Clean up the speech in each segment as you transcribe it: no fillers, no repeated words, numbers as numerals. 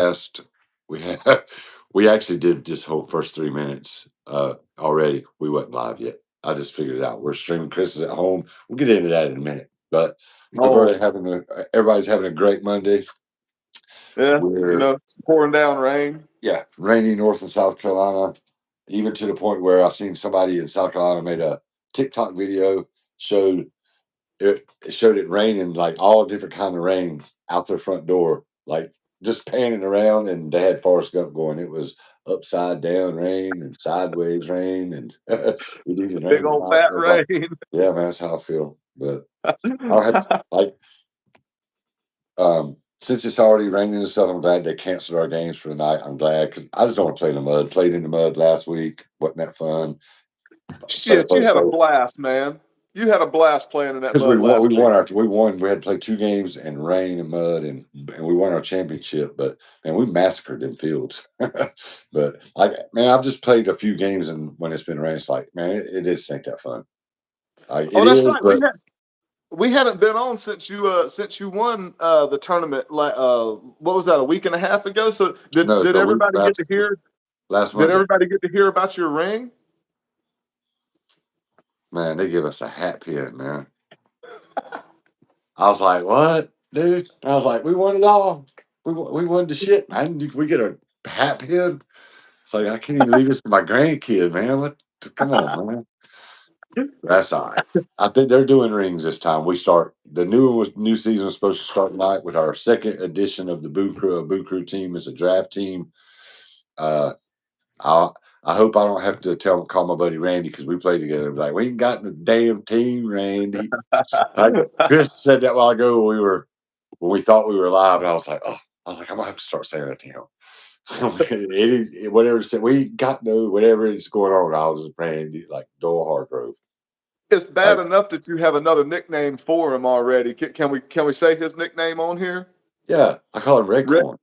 Last we had we actually did this whole first 3 minutes already. We wasn't live yet. I just figured it out. We're streaming. Chris is at home. We'll get into that in a minute. But Oh, everybody's having a great Monday. yeah, We're it's pouring down rain. Yeah, rainy North and South Carolina, even to the point where I seen somebody in South Carolina made a TikTok video showed it showed it raining like all different kind of rain out their front door, like just panning around, and they had Forrest Gump going. It was upside down rain and sideways rain, and it even Big rained old about fat about. rain. Yeah, man, that's how I feel. But I had like since it's already raining and stuff, I'm glad they canceled our games for the night. I'm glad because I just don't want to play in the mud. Played in the mud last week. Wasn't that fun? Shit, you had a blast, man. You had a blast playing in that Because mud last week. we had to play 2 games in rain and mud, and we won our championship. But man, we massacred them fields. But I've just played a few games, and when it's been rain, it's like, man, it just ain't that fun. Oh, It that's is, right. but We haven't been on since you won the tournament. What was that? A week and a half ago. So no, did the week everybody get to hear? last Did Monday, everybody get to hear about your ring? man, they give us a hat pin, man. I was like, what, dude? I was like, we won it all. We won the shit, man. We get a hat pin. It's like I can't even leave this to my grandkid, man. What? Come on, man. That's all right. I think they're doing rings this time. We start the new season was supposed to start tonight with our second edition of the BooCrew. A BooCrew team is a draft team. Uh, I I hope I don't have to call my buddy Randy because we played together. Like we ain't got no damn team, Randy. Like Chris said that a while ago. When we thought we were live, and I was like, oh, I was like, I'm gonna have to start saying that to him. Whatever said, we got no whatever is going on. I was Randy, like Doyle Hargrove. It's bad Like, enough that you have another nickname for him already. Can we say his nickname on here? yeah, I call him Red Rick. Corn.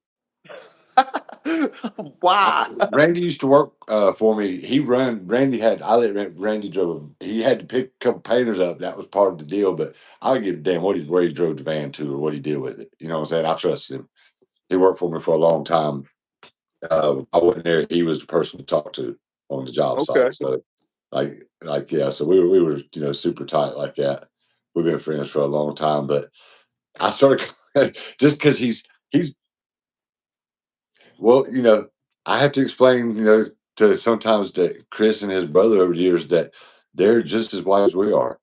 Why? Randy used to work for me. Randy had I let Randy drove. He had to pick a couple painters up. That was part of the deal. But I don't give a damn where he drove the van to or what he did with it. You know what I'm saying? I trusted him. He worked for me for a long time. I wasn't there. He was the person to talk to on the job Okay. site. So yeah. So we were super tight like that. We've been friends for a long time. But I started just because he's well, I have to explain, to sometimes that Chris and his brother over the years that they're just as white as we are.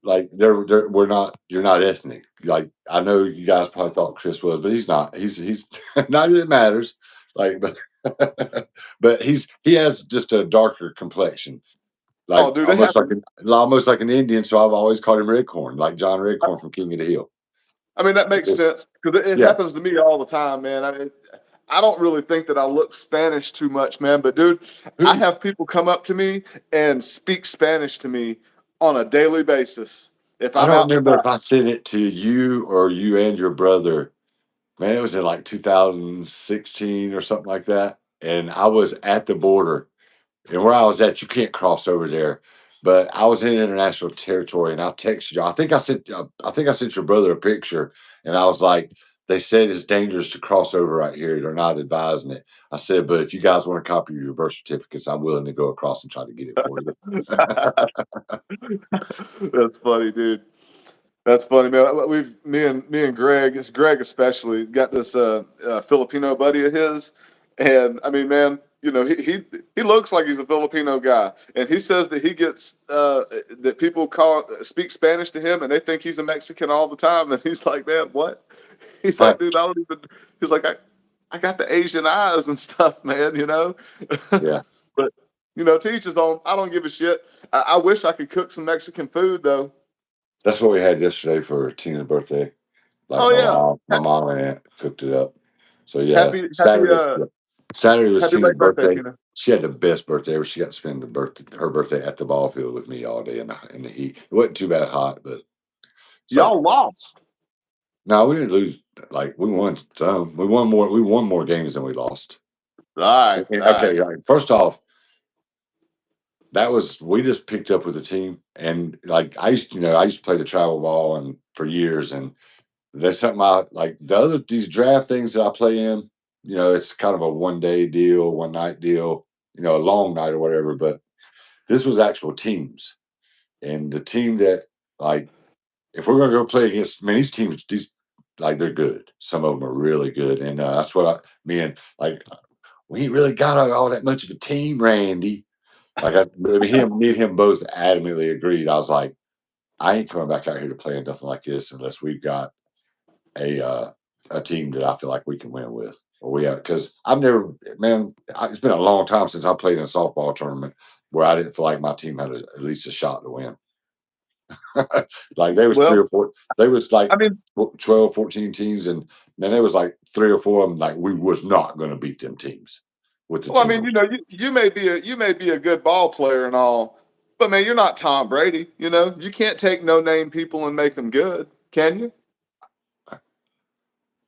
Like we're not. You're not ethnic. Like I know you guys probably thought Chris was, but he's not. He's not that it matters. Like, but but he has just a darker complexion, Oh, like dude, it happens. almost like an Indian. So I've always called him Redcorn, like John Redcorn from King of the Hill. I mean, that makes Just sense because it yeah. happens to me all the time, man. I mean, I don't really think that I look Spanish too much, man. But dude, I Who have people come up to me and speak Spanish to me on a daily basis. If I I'm don't out and remember about, if I sent it to you or you and your brother. Man, it was in like 2016 or something like that. And I was at the border. And where I was at, you can't cross over there. But I was in international territory, and I texted you. I think I sent your brother a picture, and I was like, "They said it's dangerous to cross over right here. They're not advising it." I said, "But if you guys want a copy of your birth certificates, I'm willing to go across and try to get it for you." that's funny, dude. That's funny, man. Me and Greg, it's Greg especially, got this Filipino buddy of his, and I mean, man, he looks like he's a Filipino guy, and he says that he gets that people speak Spanish to him, and they think he's a Mexican all the time, and he's like, man, what? He's like, dude, I don't even. He's like, I got the Asian eyes and stuff, man, Yeah, but to each his own. I don't give a shit. I wish I could cook some Mexican food though. that's what we had yesterday for Tina's birthday. Like Oh yeah. my mom and aunt cooked it up. So yeah, Happy, happy, Saturday. Saturday was happy Tina's late birthday, birthday. Tina. She had the best birthday ever. She got to spend her birthday at the ball field with me all day in the heat. It wasn't too bad hot, but so Y'all lost. no, we didn't lose. Like we won some. We won more. We won more games than we lost. All right, all right. Okay, like, first off, that was we just picked up with the team, and like I used to play the travel ball and for years, and That's something I like. The other these draft things that I play in, it's kind of a 1 day deal, 1 night deal, a long night or whatever. But this was actual teams, and the team that like if we're gonna go play against, man, these teams, these like they're good. Some of them are really good, and that's what me and like we ain't really got all that much of a team, Randy. Like me and him both adamantly agreed. I was like, I ain't coming back out here to play nothing like this unless we've got a uh, a team that I feel like we can win with. Or we have because I've never, man. It's been a long time since I played in a softball tournament where I didn't feel like my team had at least a shot to win. Like there was three Well, or four. There was like I mean, 12, 14 teams, and man, there was like three or four of them. Like we was not going to beat them teams with the well, I team. mean, you may be a good ball player and all, but man, you're not Tom Brady. You can't take no name people and make them good, can you?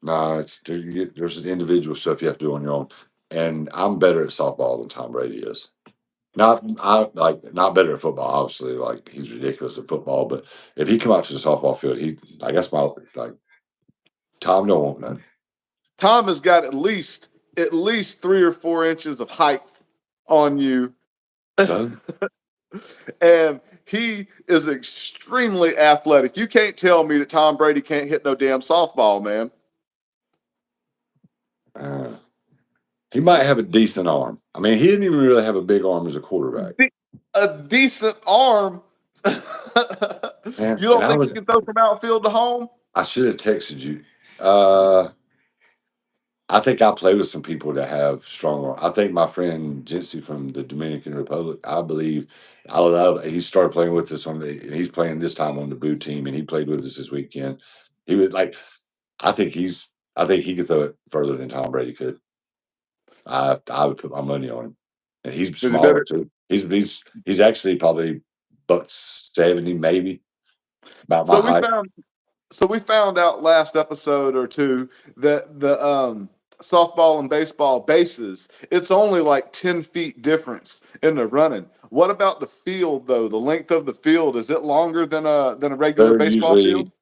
No, there's individual stuff you have to do on your own, and I'm better at softball than Tom Brady is. Not better at football. Obviously, like he's ridiculous at football. But if he come out to the softball field, I guess my like Tom don't want none. Tom has got at least 3 or 4 inches of height on you, So and he is extremely athletic. You can't tell me that Tom Brady can't hit no damn softball, man. uh, he might have a decent arm. I mean, he didn't even really have a big arm as a quarterback. A decent arm. You And don't think he can throw from outfield to home? I should have texted you. Uh, I think I play with some people that have strong arm. I think my friend Jincy from the Dominican Republic, I believe, he started playing with us and he's playing this time on the Boo team, and he played with us this weekend. He was like, I think he could throw it further than Tom Brady could. I would put my money on him, and he's Does he smaller better? too. He's actually probably buck 70, maybe about my So we height. found so we found out last episode or two that the softball and baseball bases, it's only like 10 feet difference in the running. What about the field though? The length of the field, is it longer than a regular They're baseball field? usually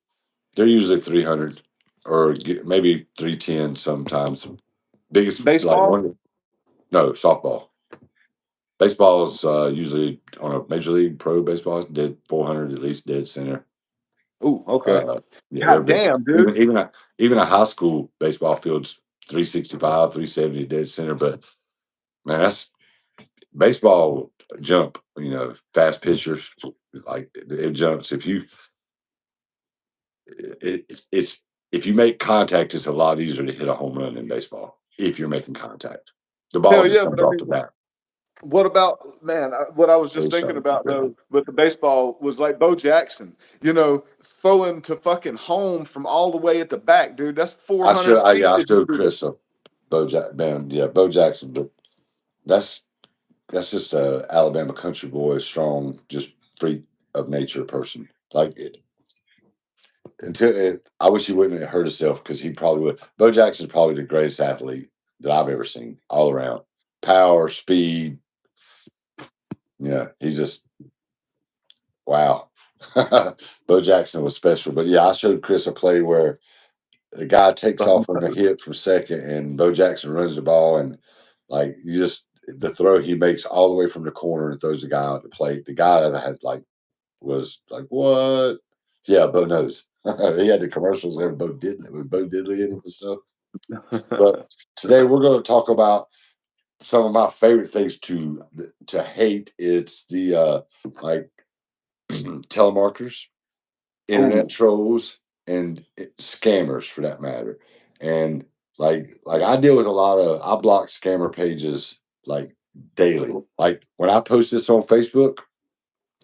they're usually 300 or maybe 310 sometimes. Biggest like Baseball? one no softball. Baseball is usually on a major league pro baseball dead 400 at least dead center. Ooh, okay. Uh, yeah, they're God big. damn, dude. Even a high school baseball field's 365, 370 dead center. But man, that's baseball jump. Fast pitchers like it jumps. It's if you make contact, it's a lot easier to hit a home run in baseball if you're making contact. The ball Hell just yeah, comes but I off mean, the bat. what about, man? What I was just thinking So, about though with the baseball was like Bo Jackson, throwing to fucking home from all the way at the back, dude. That's 400 feet. I If you showed do Chris a man, yeah, Bo Jackson, but that's that's just a Alabama country boy, strong, just freak of nature person. Like I wish he wouldn't have hurt himself because he probably would. Bo Jackson's probably the greatest athlete that I've ever seen, all around, power, speed. Yeah, he's just wow. Bo Jackson was special, but yeah, I showed Chris a play where the guy takes off on the hit from second, and Bo Jackson runs the ball, and like the throw he makes all the way from the corner and throws the guy out the plate. The guy that had was like, what? Yeah, Bo knows. He had the commercials there, Bo Diddley with Bo Diddley in it and stuff. But today we're going to talk about some of my favorite things to hate. It's the like telemarketers, internet Oh, trolls, and scammers for that matter. And like I deal with a lot of I block scammer pages like daily. Like when I post this on Facebook,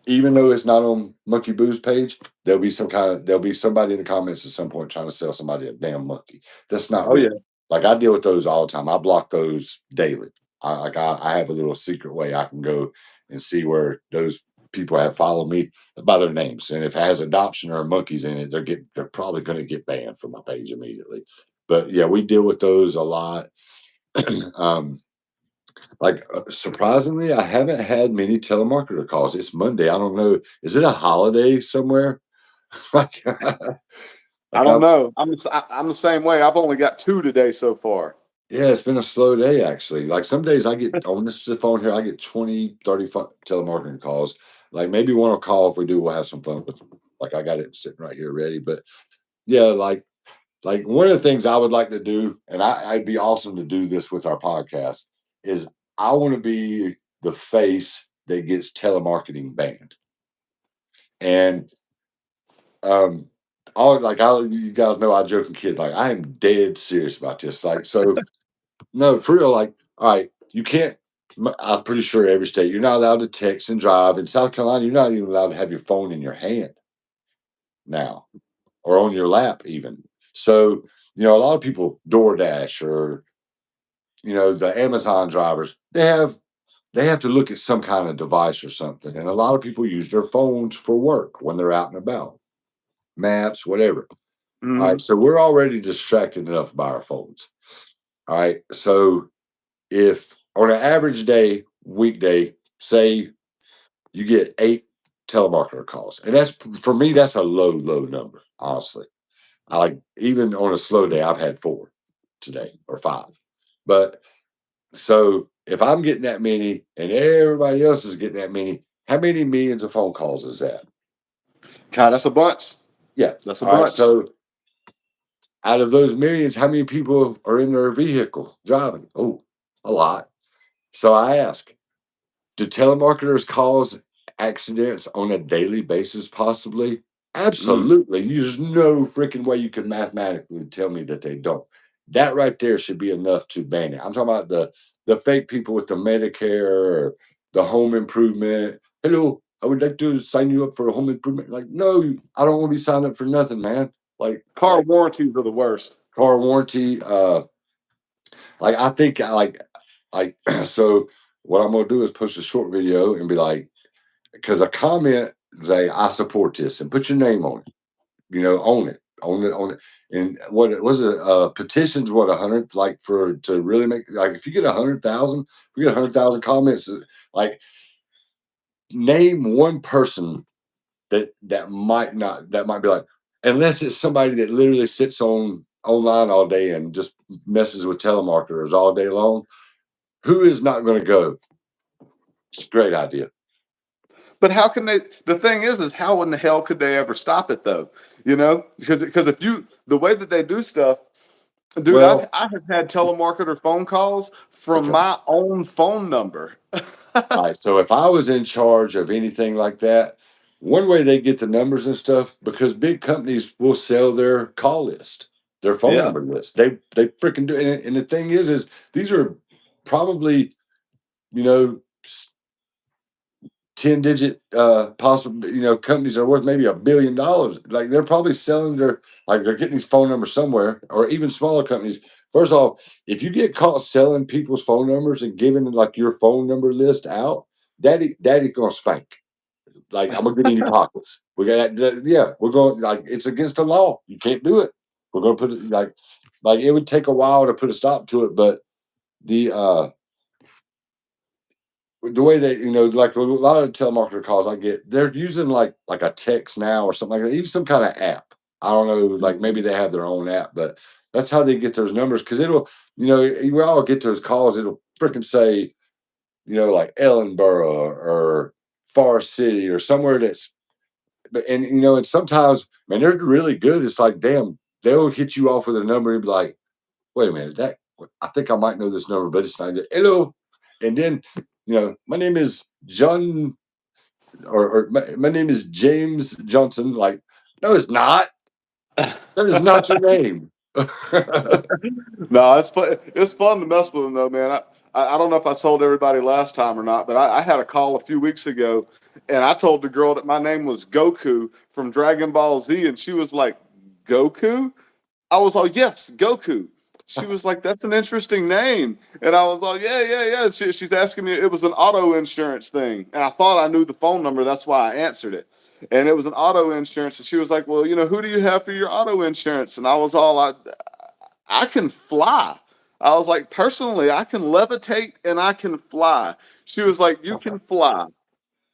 even though it's not on Monkey Boo's page, there'll be somebody in the comments at some point trying to sell somebody a damn monkey. That's not oh me. yeah. Like I deal with those all the time. I block those daily. I have a little secret way I can go and see where those people have followed me by their names. And if it has adoption or monkeys in it, they're probably going to get banned from my page immediately. But yeah, we deal with those a lot. um, surprisingly, I haven't had many telemarketer calls. It's Monday. I don't know. Is it a holiday somewhere? Like, I Like don't I've know. I'm the same way. I've only got 2 today so far. Yeah, it's been a slow day actually. Like some days I get on this phone here, I get 20, 30 telemarketing calls. Like maybe one will call if we do, we'll have some fun with them. Like I got it sitting right here ready. But yeah, like one of the things I would like to do, and I'd be awesome to do this with our podcast, is I want to be the face that gets telemarketing banned. And um all you guys know I joke and kid, like I am dead serious about this. Like so no, for real. Like, all right, you can't. I'm pretty sure every state you're not allowed to text and drive. In South Carolina, you're not even allowed to have your phone in your hand now or on your lap, even. So, a lot of people, DoorDash or the Amazon drivers, they have to look at some kind of device or something, and a lot of people use their phones for work when they're out and about, maps, whatever. All Hmm. right, so we're already distracted enough by our phones. All right, so if on an average day, weekday, say you get 8 telemarketer calls, and that's for me, that's a low number, honestly. I like even on a slow day, I've had 4 today or 5. But so if I'm getting that many and everybody else is getting that many, how many millions of phone calls is that? God, that's a bunch. Yeah. That's a All right. bunch. So out of those millions, how many people are in their vehicle driving? Oh, a lot. So I ask, do telemarketers cause accidents on a daily basis, possibly? Mm. Absolutely. There's no freaking way you can mathematically tell me that they don't. That right there should be enough to ban it. I'm talking about the fake people with the Medicare or the home improvement. Hello, I would like to sign you up for a home improvement. Like, no, I don't want to be signed up for nothing, man. Like, Car warranties are the worst. car warranty. Like I think like so. What I'm gonna do is post a short video and be like, because a comment say I support this and put your name on it, own it. And what was it? Petitions what 100 like for to really make like if you get 100,000, if you get 100,000 comments, like name one person that might be like unless it's somebody that literally sits online all day and just messes with telemarketers all day long. Who is not going to go? It's a great idea. But how can they? The thing is how in the hell could they ever stop it though? Because if you the way that they do stuff, dude, Well, I have had telemarketer phone calls from okay. my own phone number. All right. So if I was in charge of anything like that, one way they get the numbers and stuff, because big companies will sell their call list, their phone Yeah, number list. They freaking do. And the thing is these are probably, you know, 10-digit possible, companies are worth maybe $1 billion. Like they're probably selling like they're getting these phone numbers somewhere, or even smaller companies. First off, if you get caught selling people's phone numbers and giving like your phone number list out, daddy's gonna spank. Like I'm gonna get in your pockets. We got yeah, we're going like it's against the law. You can't do it. We're gonna put it like it would take a while to put a stop to it, but the way they, like a lot of telemarketer calls I get, they're using like a text now or something like that, even some kind of app. I don't know, like maybe they have their own app, but that's how they get those numbers because it'll, you all get those calls, it'll freaking say, like Ellenboro or Forest City or somewhere that's, and and sometimes, man, they're really good. It's like, damn, they'll hit you off with a number and be like, wait a minute, that I think I might know this number, but it's not good. Hello. And then, my name is John, or my name is James Johnson. Like, no, it's not. That is not your name. no, it's fun. It's fun to mess with them though, man. I don't know if I told everybody last time or not, but I had a call a few weeks ago, and I told the girl that my name was Goku from Dragon Ball Z, and she was like, "Goku." I was like, "Yes, Goku." She was like, "That's an interesting name," and I was like, "Yeah, yeah, yeah." She's asking me. It was an auto insurance thing, and I thought I knew the phone number. That's why I answered it. And it was an auto insurance, and she was like, "Well, who do you have for your auto insurance?" And I was all, I can fly. I was like, personally, I can levitate and I can fly. She was like, you can fly.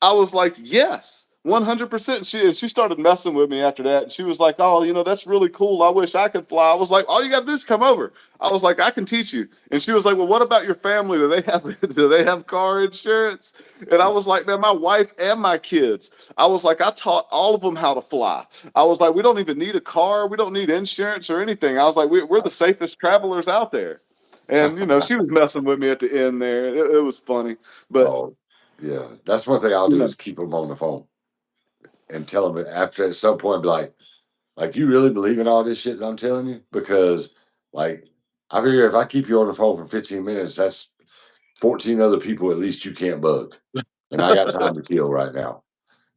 I was like, yes. 100%. She started messing with me after that. And she was like, "Oh, that's really cool. I wish I could fly." I was like, "All you gotta do is come over." I was like, "I can teach you." And she was like, "Well, what about your family? Do they have do they have car insurance?" And I was like, "Man, my wife and my kids." I was like, "I taught all of them how to fly." I was like, "We don't even need a car. We don't need insurance or anything." I was like, "We're the safest travelers out there." And she was messing with me at the end there. It was funny, but Oh, yeah. That's one thing I'll you do know, is keep them on the phone and tell them after at some point, be like, you really believe in all this shit that I'm telling you? Because, like, I figure if I keep you on the phone for 15 minutes, that's 14 other people at least you can't bug. And I got time to kill right now.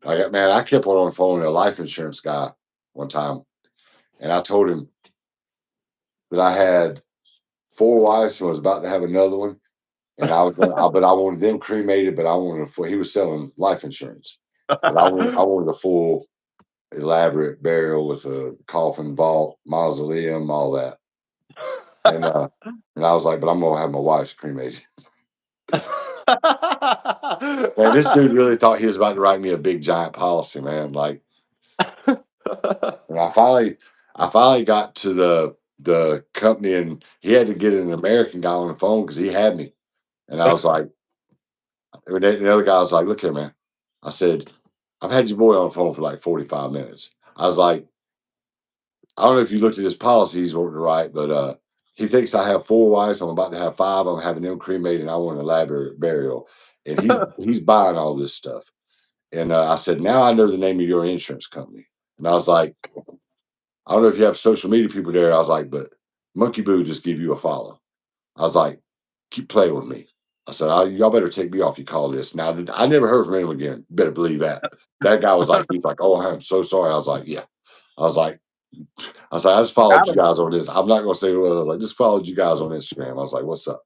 Man, I kept on the phone with a life insurance guy one time, and I told him that I had four wives and was about to have another one. And I was but I wanted them cremated, but I wanted he was selling life insurance. But I wanted a full elaborate burial with a coffin, vault, mausoleum, all that. And I was like, but I'm gonna have my wife's cremated. Man, this dude really thought he was about to write me a big giant policy, man. Like, and I finally got to the company, and he had to get an American guy on the phone because he had me. And I was like, and the other guy was like, look here, man. I said, I've had your boy on the phone for like 45 minutes. I was like, I don't know if you looked at his policy he's wanting to write, but he thinks I have four wives. I'm about to have five. I'm having them cremated, and I want an elaborate burial. And he's buying all this stuff. And I said, now I know the name of your insurance company. And I was like, I don't know if you have social media people there. I was like, but Monkey Boo just give you a follow. I was like, keep playing with me. I said, y'all better take me off your call list. Now, I never heard from him again. Better believe that. That guy was like, he's like, oh, I'm so sorry. I was like, yeah. I was like, I just followed got you him. guys on this. I'm not gonna say what I was like, just followed you guys on Instagram. I was like, what's up?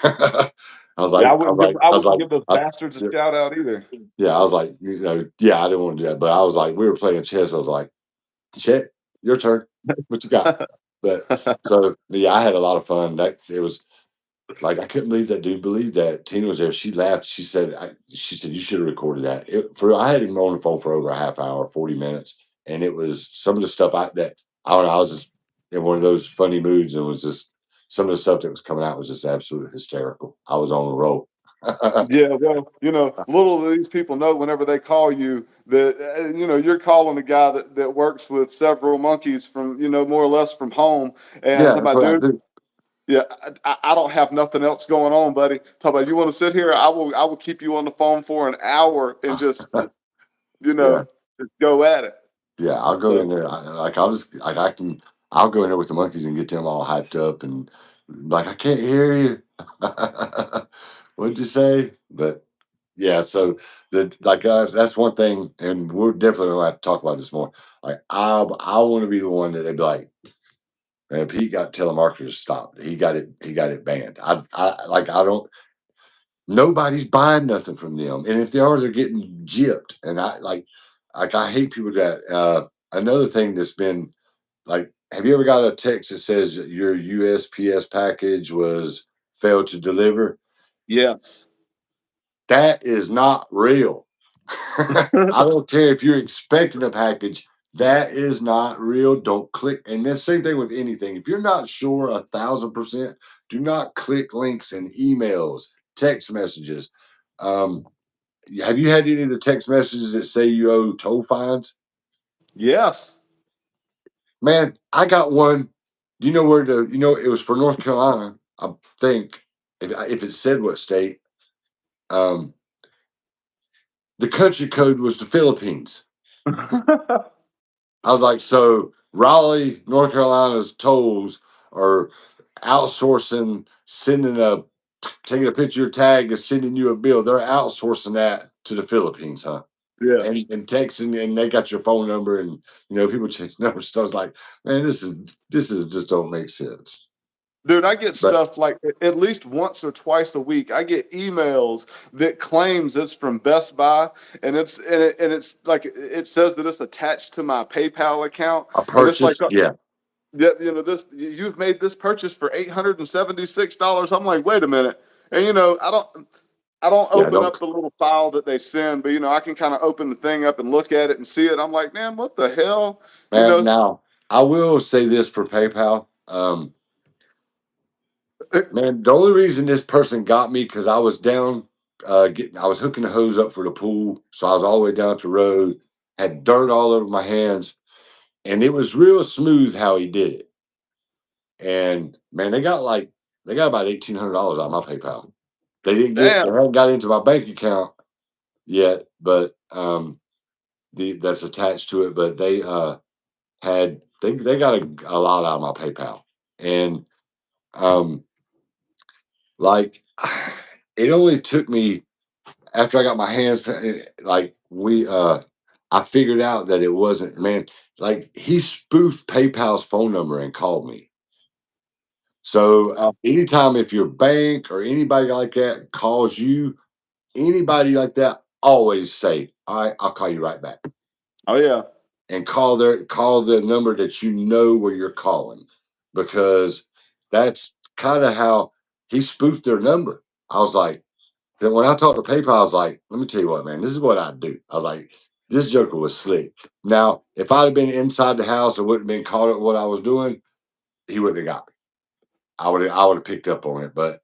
I was Yeah, like, I was I wouldn't like, give those bastards a shout out either. yeah, I was like, yeah, I didn't want to do that, but I was like, we were playing chess. I was like, Chet, your turn. What you got? But so yeah, I had a lot of fun. That it was like I couldn't believe that dude believed that Tina was there. She laughed. She said you should have recorded that. I had him on the phone for over a half hour, 40 minutes, and it was some of the stuff I don't know. I was just in one of those funny moods, and was just some of the stuff that was coming out was just absolutely hysterical. I was on the roll. Yeah, well, little do these people know whenever they call you that you're calling a guy that works with several monkeys from more or less from home, and Yeah, talk that's about, what I dude, do. yeah, I don't have nothing else going on, buddy. Talk about, you want to sit here? I will keep you on the phone for an hour and just you Yeah. know just go at it. Yeah, I'll go So in there. I'll just I can I'll go in there with the monkeys and get them all hyped up and like I can't hear you. What'd you say? But yeah, so guys, that's one thing, and we're definitely gonna have to talk about this more. Like I want to be the one that they'd be like, man, Pete got telemarketers stopped. He got it banned. I don't nobody's buying nothing from them. And if they are, they're getting gypped. And I hate people that another thing that's been like, have you ever got a text that says that your USPS package was failed to deliver? yes. That is not real. I don't care if you're expecting a package. That is not real. Don't click. And the same thing with anything. If you're not sure 1,000%, do not click links in emails, text messages. Um, have you had any of the text messages that say you owe toll fines? Yes. Man, I got one. Do you know where it was for North Carolina, I think, if it said what state, um, the country code was the Philippines. I was like, so Raleigh, North Carolina's tolls are outsourcing, taking a picture of your tag and sending you a bill. They're outsourcing that to the Philippines, huh? Yeah. And texting, and they got your phone number, and people change numbers. So I was like, man, this is just don't make sense. Dude, I get But stuff like at least once or twice a week. I get emails that claims it's from Best Buy, and it's like it says that it's attached to my PayPal account, a and it's like, purchase, yeah. yeah, this you've made this purchase for $876. I'm like, wait a minute, and I don't. I don't Yeah, open don't, up the little file that they send, but I can kind of open the thing up and look at it and see it. I'm like, man, what the hell? You man. know, Now I will say this for PayPal. Man, the only reason this person got me because I was down, I was hooking the hose up for the pool, so I was all the way down the road, had dirt all over my hands, and it was real smooth how he did it. And man, they got about $1,800 out of my PayPal. They damn. haven't got into my bank account yet, but that's attached to it. But they got a lot out of my PayPal, and um, like it only took me after I got my hands like I figured out that it wasn't, man, like he spoofed PayPal's phone number and called me. So Oh, anytime if your bank or anybody like that calls you, anybody like that, always say, all right, I'll call you right back. oh yeah. And call the number that you know where you're calling, because that's kind of how he spoofed their number. I was like, then when I talked to PayPal, I was like, let me tell you what, man, this is what I do. I was like, this joker was slick. Now, if I'd have been inside the house and wouldn't have been caught at what I was doing, he wouldn't have got me. I would have picked up on it, but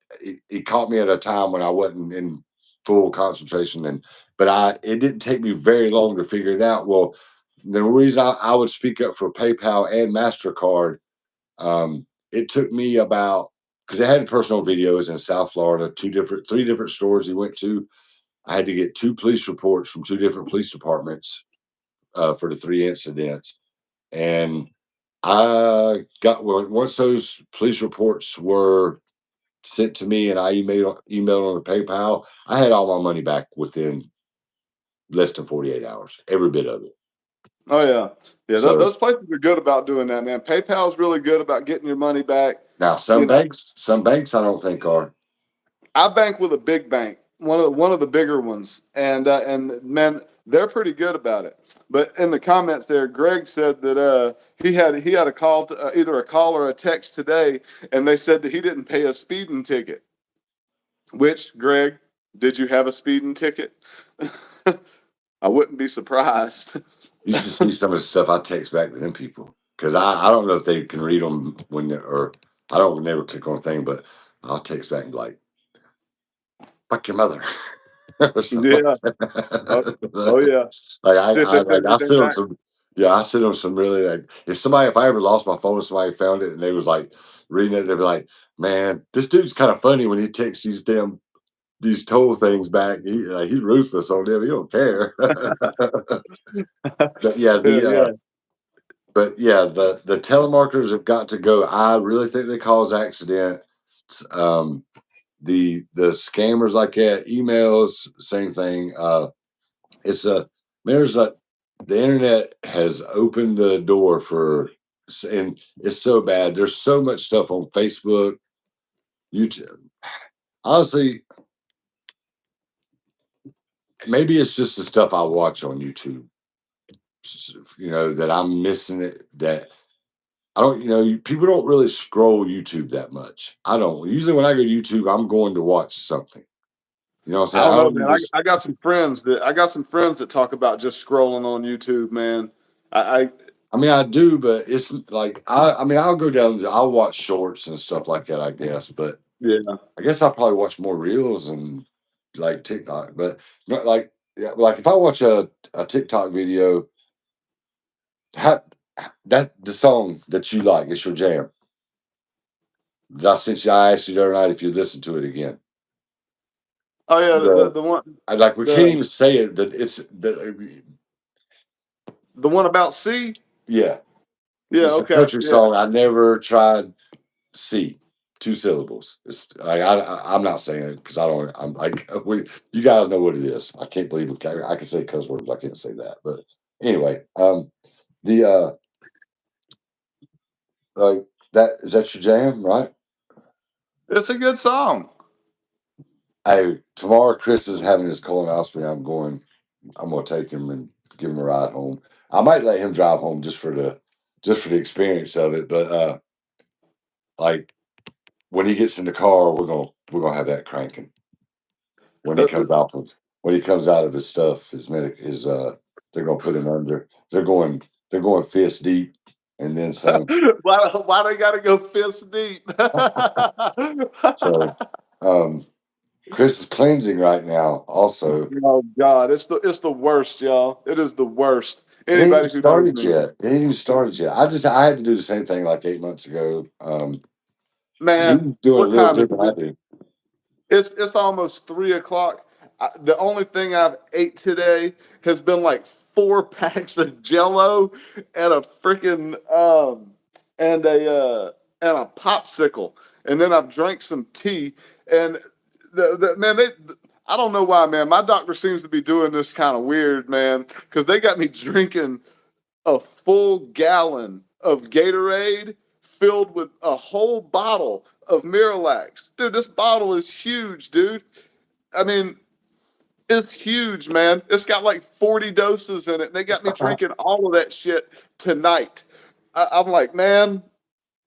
he caught me at a time when I wasn't in full concentration. But it didn't take me very long to figure it out. Well, the reason I would speak up for PayPal and Mastercard, it took me about, because they had personal videos in South Florida, three different stores he went to. I had to get 2 police reports from 2 different police departments for the 3 incidents, and I got, well, once those police reports were sent to me and I emailed on the PayPal, I had all my money back within less than 48 hours, every bit of it. Oh yeah. Yeah. So Those places are good about doing that, man. PayPal's really good about getting your money back. now You know, some banks I don't think are. I bank with a big bank, one of the bigger ones, and man, they're pretty good about it. But in the comments there, Greg said that he had a call to, either a call or a text today, and they said that he didn't pay a speeding ticket. Which, Greg, did you have a speeding ticket? I wouldn't be surprised. You should see some of the stuff I text back to them people, because I don't know if they can read them when they're, or I don't never click on a thing, but I'll text back and be like, fuck your mother. Or something Yeah. like Oh, oh that. yeah. Like See if they said I anything sent them back. some, yeah, I sent them some really, like, if I ever lost my phone and somebody found it and they was like reading it, they'd be like, man, this dude's kind of funny when he texts these toll things back. He's ruthless on them. He don't care. But yeah, Yeah, yeah. the telemarketers have got to go. I really think they cause accidents. Um, the scammers like that, emails, same thing. It's a There's a the internet has opened the door for, and it's so bad. There's so much stuff on Facebook, YouTube. Honestly, maybe it's just the stuff I watch on YouTube. That I'm missing it. That I don't. People don't really scroll YouTube that much. I don't. Usually, when I go to YouTube, I'm going to watch something. You know what I'm I saying? don't I know, don't man. just. I got some friends that talk about just scrolling on YouTube, man. I I mean, I do, but it's like I mean, I'll go down. I'll watch shorts and stuff like that, I guess. But yeah. I guess I'll probably watch more reels and like TikTok. But not like, yeah, like if I watch a TikTok video, how, that the song that you like, it's your jam. I asked you the other night if you listen to it again. Oh yeah, The the one I like we can't the even say it. That it's the one about C. yeah. Yeah. It's a Okay. country Yeah. song. I never tried C, 2 syllables. It's like I'm not saying it because I don't. I'm like you guys know what it is. I can't believe it. I can say cuss words. I can't say that. But anyway, the like that is that your jam, right? It's a good song. Hey, tomorrow Chris is having his colonoscopy. I'm gonna take him and give him a ride home. I might let him drive home just for the experience of it. But like when he gets in the car, we're gonna have that cranking. when he The, comes out of his stuff, they're gonna put him under. They're going fist deep, and then some. why they gotta go fist deep? So, um, Chris is cleansing right now. Also, Oh God, it's the worst, y'all. It is the worst. it ain't even Anybody who knows started me, yet. It ain't even started yet. I had to do the same thing like 8 months ago. He's man. doing a What little time is it? different. I do. It's almost 3 o'clock. The only thing I've ate today has been like 4 packs of Jello and a freaking and a popsicle, and then I've drank some tea. And man, I don't know why, man. My doctor seems to be doing this kind of weird, man, because they got me drinking a full gallon of Gatorade filled with a whole bottle of Miralax. Dude, this bottle is huge, dude. I mean, it's huge, man. It's got like 40 doses in it, and they got me drinking all of that shit tonight. I'm like, man,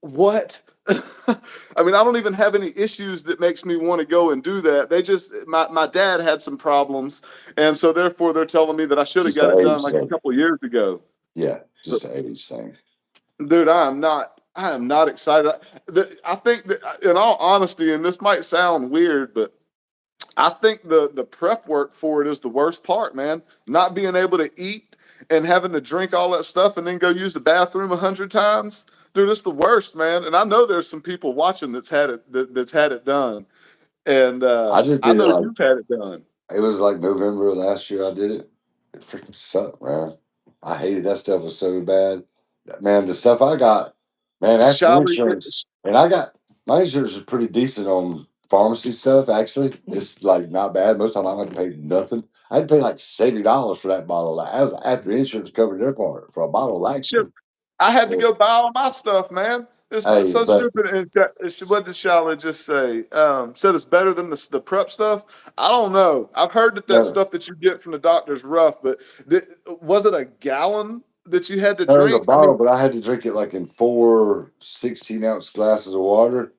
what? I mean, I don't even have any issues that makes me want to go and do that. They just my dad had some problems, and so therefore they're telling me that I should have Just got the it done age like a thing. couple years ago. Yeah, But just the age thing. dude, I am not. I am not excited. I think that, in all honesty, and this might sound weird, but I think the prep work for it is the worst part, man. Not being able to eat and having to drink all that stuff and then go use the bathroom 100 times, dude. It's the worst, man. And I know there's some people watching that's had it done, and I just I did it know like you've had it done. it was like November of last year. I did it. It freaking sucked, man. I hated that stuff. Was so bad, man. The stuff I got, man. After Shall insurance, and I got my insurance is pretty decent on pharmacy stuff. Actually, it's like not bad. Most of the time, I had to pay nothing. I had to pay like $70 for that bottle. That was after insurance covered their part for a bottle of shit, Laxton. I had to go buy all my stuff, man. It's Hey, so but stupid. And what did Charlotte just say? Said it's better than the prep stuff. I don't know. I've heard that no, stuff that you get from the doctor's rough, but was it a gallon that you had to no, the drink? I bottle, mean, but I had to drink it like in four 16-ounce glasses of water.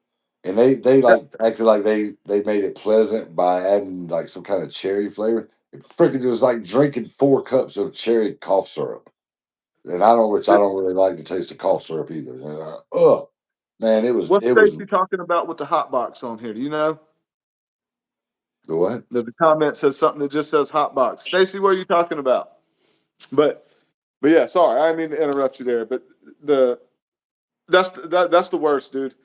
And they that, like acted like they made it pleasant by adding like some kind of cherry flavor. It was like drinking 4 cups of cherry cough syrup. And I that, don't really like the taste of cough syrup either. And, man, what's it was Stacy talking about with the hot box on here? Do you know? the what? The comment says something that just says hot box. Stacy, what are you talking about? But but yeah, sorry, I didn't mean to interrupt you there. But the that's the worst, dude.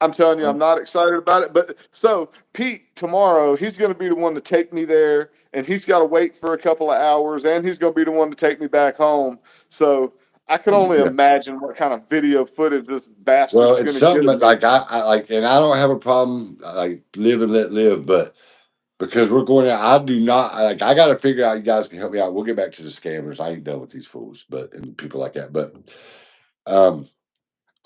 I'm telling you, I'm not excited about it. But so Pete tomorrow, he's going to be the one to take me there, and he's got to wait for a couple of hours, and he's going to be the one to take me back home. So I can only Yeah. imagine what kind of video footage this Well, bastard's it's going to get something of that me. like I like, and I don't have a problem like live and let live, but because we're going out. I do not like. I got to figure out. You guys can help me out. We'll get back to the scammers. I ain't done with these fools, but and people like that. But um,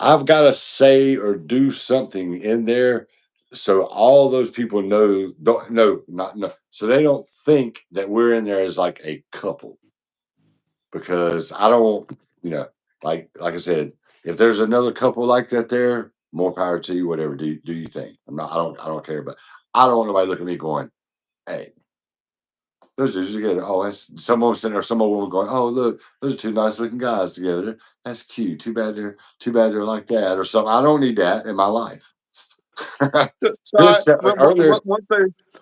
I've got to say or do something in there so all those people know. Don't no, not no. So they don't think that we're in there as like a couple because I don't. You know, like I said, if there's another couple like that there, more power to you. Whatever do you think? I'm not. I don't care. But I don't want nobody looking at me going, "Hey, those are together. Oh, that's someone sitting there, some old woman going, "Oh, look, those are two nice looking guys together. That's cute. Too bad they're like that or something." I don't need that in my life. So Just earlier,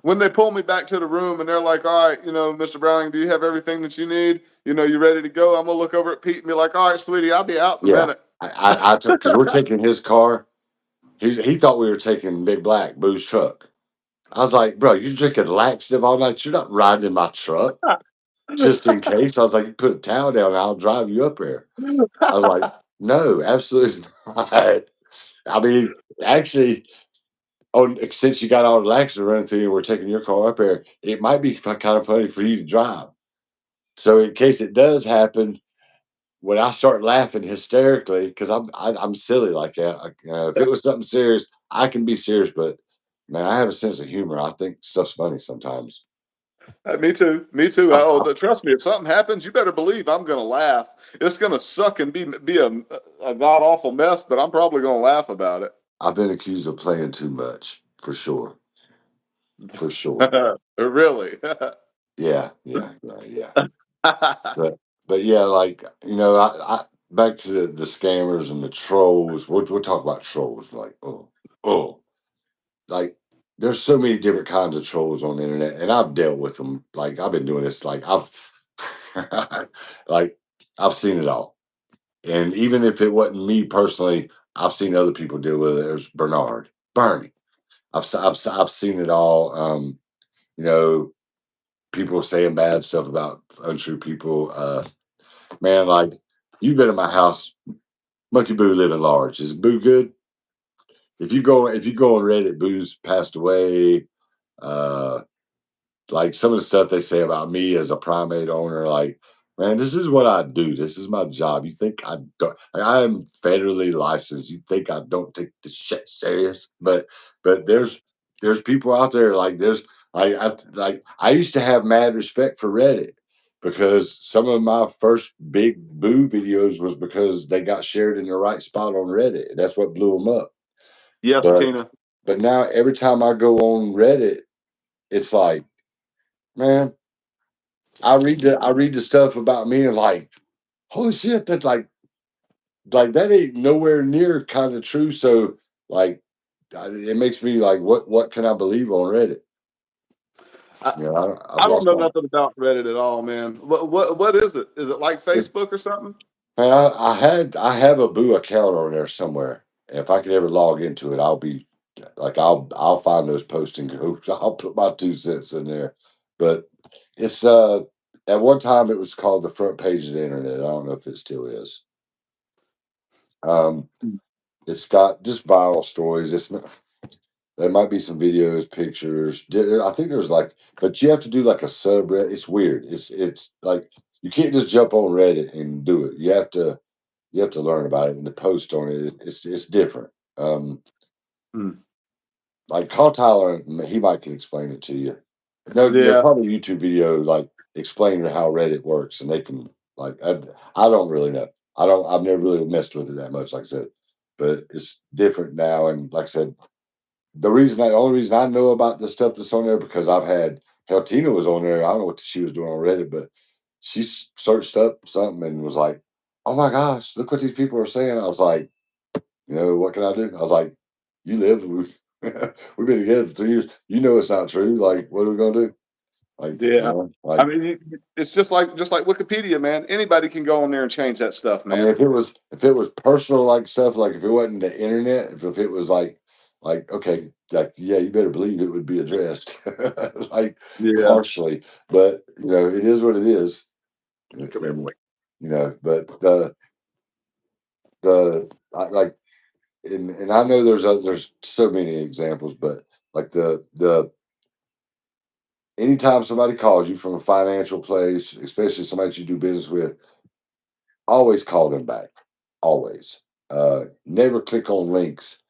when they pull me back to the room and they're like, "All right, Mr. Browning, do you have everything that you need? You ready to go?" I'm gonna look over at Pete and be like, "All right, sweetie, I'll be out in a yeah, minute." I took because we're taking his car. He thought we were taking Big Black Boo's truck. I was like, "Bro, you're drinking laxative all night. You're not riding in my truck." Just in case, I was like, "You put a towel down, and I'll drive you up there." I was like, "No, absolutely not." I mean, actually, oh, since you got all the laxative running through you, we're taking your car up there. It might be kind of funny for you to drive. So in case it does happen, when I start laughing hysterically, because I'm silly like that. If it was something serious, I can be serious, but man, I have a sense of humor. I think stuff's funny sometimes. Me too. Me too. Oh, trust me. If something happens, you better believe I'm gonna laugh. It's gonna suck and be a god awful mess, but I'm probably gonna laugh about it. I've been accused of playing too much for sure. for sure. Really? Yeah. But yeah, like I back to the scammers and the trolls. We'll talk about trolls. Like oh, like there's so many different kinds of trolls on the internet, and I've dealt with them. Like I've been doing this. Like I've like I've seen it all. And even if it wasn't me personally, I've seen other people deal with it. There's Bernard, Bernie. I've seen it all. You know, people saying bad stuff about untrue people. Man, like you've been in my house. Monkey Boo living large. Is Boo good? If you go on Reddit, Boo's passed away. Uh, like some of the stuff they say about me as a primate owner, like, man, this is what I do. This is my job. You think I don't? Like, I am federally licensed. You think I don't take the shit serious? But there's people out there like there's I used to have mad respect for Reddit because some of my first big boo videos was because they got shared in the right spot on Reddit. That's what blew them up. Yes, But Tina. but now every time I go on Reddit, it's like, man, I read the stuff about me and like, holy shit, that like that ain't nowhere near kind of true. So like, it makes me like, what can I believe on Reddit? I, I've I don't lost know all. nothing about Reddit at all, man. What is it? Is it like Facebook or something? Man, I have a Boo account on there somewhere. And if I could ever log into it, I'll be like I'll find those posting groups. I'll put my 2 cents in there. But it's at one time it was called the front page of the internet. I don't know if it still is. Um, it's got just viral stories. It's not, there might be some videos, pictures. I think there's like, but you have to do like a subreddit. It's weird. It's like you can't just jump on Reddit and do it. You have to learn about it and to post on it. It's different. Um, Hmm. like call Tyler, he might can explain it to you. No, there's Yeah, probably a YouTube video like explaining how Reddit works, and they can like I don't really know. I've never really messed with it that much, like I said, but it's different now. And like I said, the only reason I know about the stuff that's on there because I've had hell Tina was on there. I don't know what she was doing on Reddit, but she searched up something and was like, "Oh my gosh, look what these people are saying." I was like, what can I do? I was like, "You live, we've been together for 3 years. You know it's not true. Like, what are we gonna do?" Like, yeah. I like mean, it's just like Wikipedia, man. Anybody can go on there and change that stuff, I mean, man. if it was personal like stuff, like if it wasn't the internet, if it was like okay, like yeah, you better believe it would be addressed like Yeah. harshly, but it is what it is, Come here, and boy. but like and I know there's so many examples, but like the anytime somebody calls you from a financial place, especially somebody that you do business with, always call them back, always. Never click on links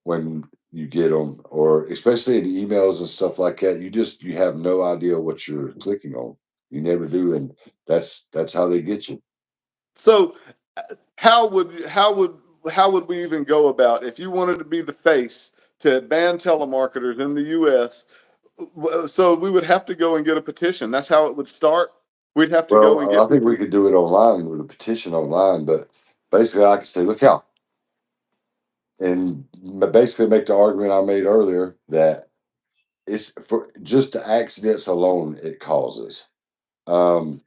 when you get them, or especially in emails and stuff like that. You have no idea what you're clicking on. You never do, and that's how they get you. So, how would how would how would we even go about if you wanted to be the face to ban telemarketers in the U.S.? So we would have to go and get a petition. That's how it would start. We'd have to go and Well, get I think we people. could do it online with a petition online, but basically, I could say, look out, and basically make the argument I made earlier that it's for just the accidents alone it causes. Um,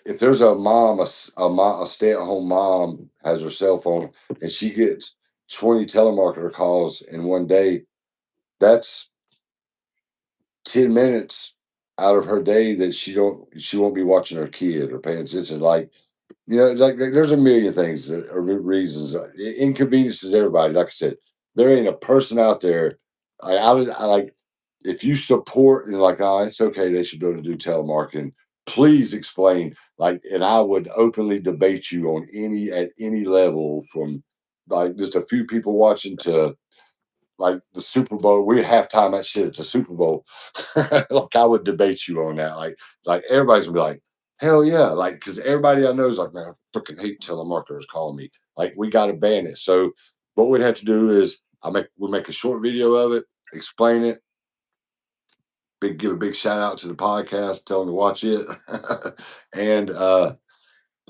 if there's a mom, a stay-at-home mom has her cell phone and she gets 20 telemarketer calls in one day, that's 10 minutes out of her day that she won't be watching her kid or paying attention. Like, like there's a million things that are reasons. It inconveniences everybody. Like I said, there ain't a person out there. I like if you support and like, oh, it's okay. They should be able to do telemarketing. Please explain. Like, and I would openly debate you on at any level, from like just a few people watching to like the Super Bowl. We halftime that shit at the Super Bowl. Like I would debate you on that. Like everybody's gonna be like, hell yeah, like because everybody I know is like, man, I freaking hate telemarketers calling me. Like we got to ban it. So what we'd have to do is we make a short video of it, explain it. Give a big shout out to the podcast. Tell them to watch it, and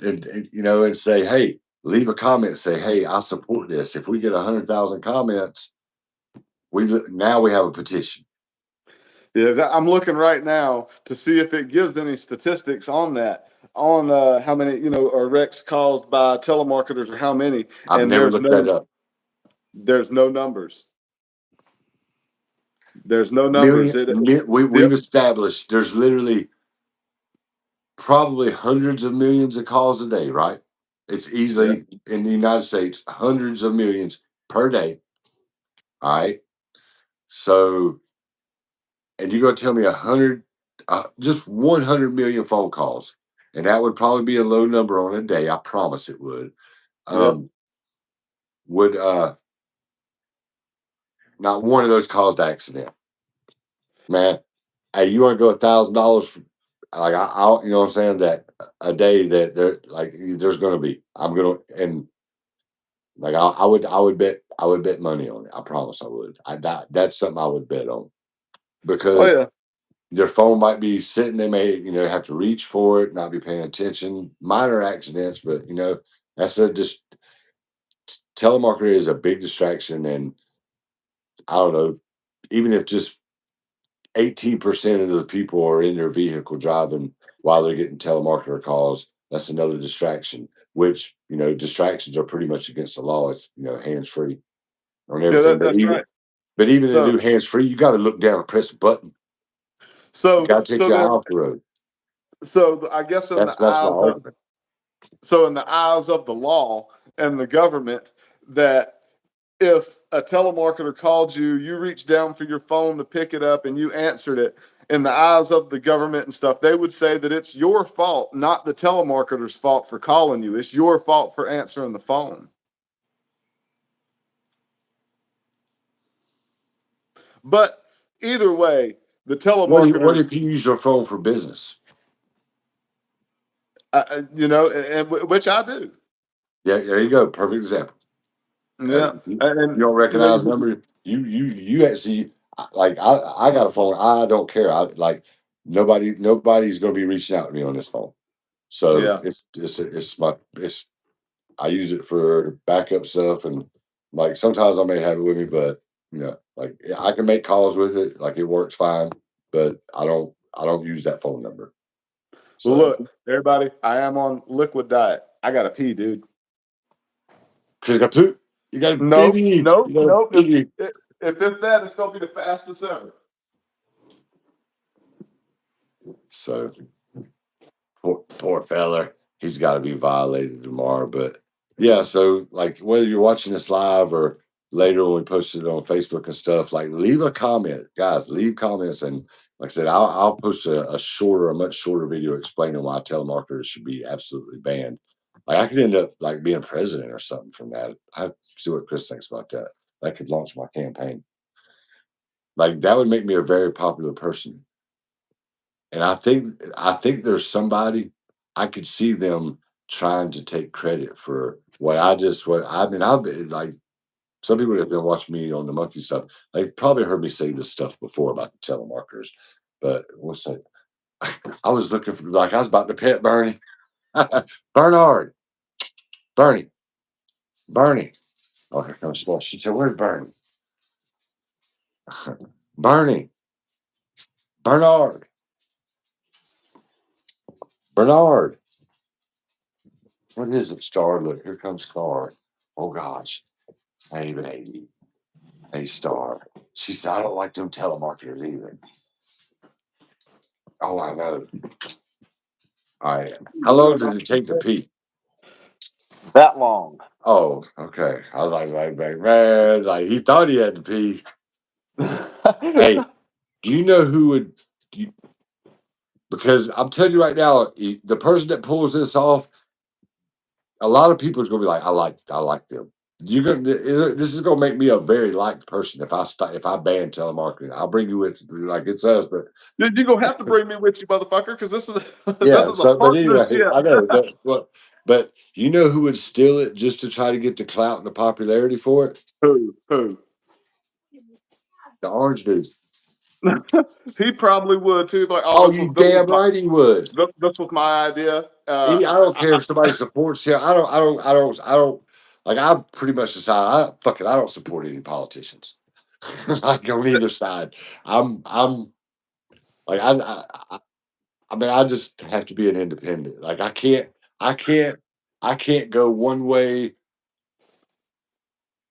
and say, hey, leave a comment. Say, hey, I support this. If we get 100,000 comments, we have a petition. Yeah, I'm looking right now to see if it gives any statistics on that, on how many are wrecks caused by telemarketers or how many. I've And never looked that up. there's no numbers. There's no numbers. We've established there's literally probably hundreds of millions of calls a day, right? It's easily in the United States, hundreds of millions per day. All right. So, and you're going to tell me just 100 million phone calls, and that would probably be a low number on a day. I promise it would. Would not one of those caused accident, man? Hey, you want to go $1,000? Like you know what I'm saying? That a day that there's going to be. I'm gonna and like I would bet money on it. I promise I would. That's something I would bet on because their phone might be sitting. They may have to reach for it, not be paying attention. Minor accidents, but that's just telemarketer is a big distraction, and I don't know. Even if just 18% of the people are in their vehicle driving while they're getting telemarketer calls, that's another distraction. Which distractions are pretty much against the law. It's hands free on everything. That's right. But even to do hands free, you got to look down and press a button. So you got to take your eye off the road. So I guess in that's my argument. So in the eyes of the law and the government, that if a telemarketer called you, you reached down for your phone to pick it up and you answered it, in the eyes of the government and stuff, they would say that it's your fault, not the telemarketer's fault for calling you. It's your fault for answering the phone. But either way, the telemarketers. What if you use your phone for business? Which I do. Yeah, there you go. Perfect example. Yeah, you don't recognize the number. You actually like. I got a phone. I don't care. Nobody's going to be reaching out to me on this phone. So I use it for backup stuff, and like sometimes I may have it with me, but like I can make calls with it. Like it works fine, but I don't use that phone number. So, well, look, everybody, I am on liquid diet. I gotta pee, dude. Cause you got poop. You got to nope. If it's that, it's gonna be the fastest ever. So poor fella, he's got to be violated tomorrow. But yeah, so like whether you're watching this live or later when we post it on Facebook and stuff, like leave a comment, guys. Leave comments, and like I said, I'll post a much shorter video explaining why telemarketers should be absolutely banned. Like I could end up like being president or something from that. I see what Chris thinks about that. That could launch my campaign. Like that would make me a very popular person. And I think there's somebody I could see them trying to take credit for I've been like some people that have been watching me on the monkey stuff. They've probably heard me say this stuff before about the telemarketers. But what's that? I was looking for I was about to pet Bernie. Bernard. Bernie. Oh, here comes Boss. She said, where's Bernie? Bernie. Bernard. Bernard. What is it, Star? Look, here comes Star. Oh gosh. Hey baby. Hey Star. She said, I don't like them telemarketers either. Oh, I know. All right. How long did it take to pee? That long. Oh, okay. I was like, man, like he thought he had to pee. Hey, do you know who would? Because I'm telling you right now, the person that pulls this off, a lot of people is gonna be like, I like them. This is gonna make me a very liked person if I ban telemarketing. I'll bring you with like it's us, but you're gonna have to bring me with you, motherfucker, because this is a but anyway, I know that's what. But you know who would steal it just to try to get the clout and the popularity for it? Who? The orange dude. He probably would too. Like, oh, Oh, you damn right he would. this was my idea. I don't care if somebody supports him. I don't. Like I pretty much decide. Fuck it. I don't support any politicians. Like on either side. I'm like I mean, I just have to be an independent. Like I can't, I can't go one way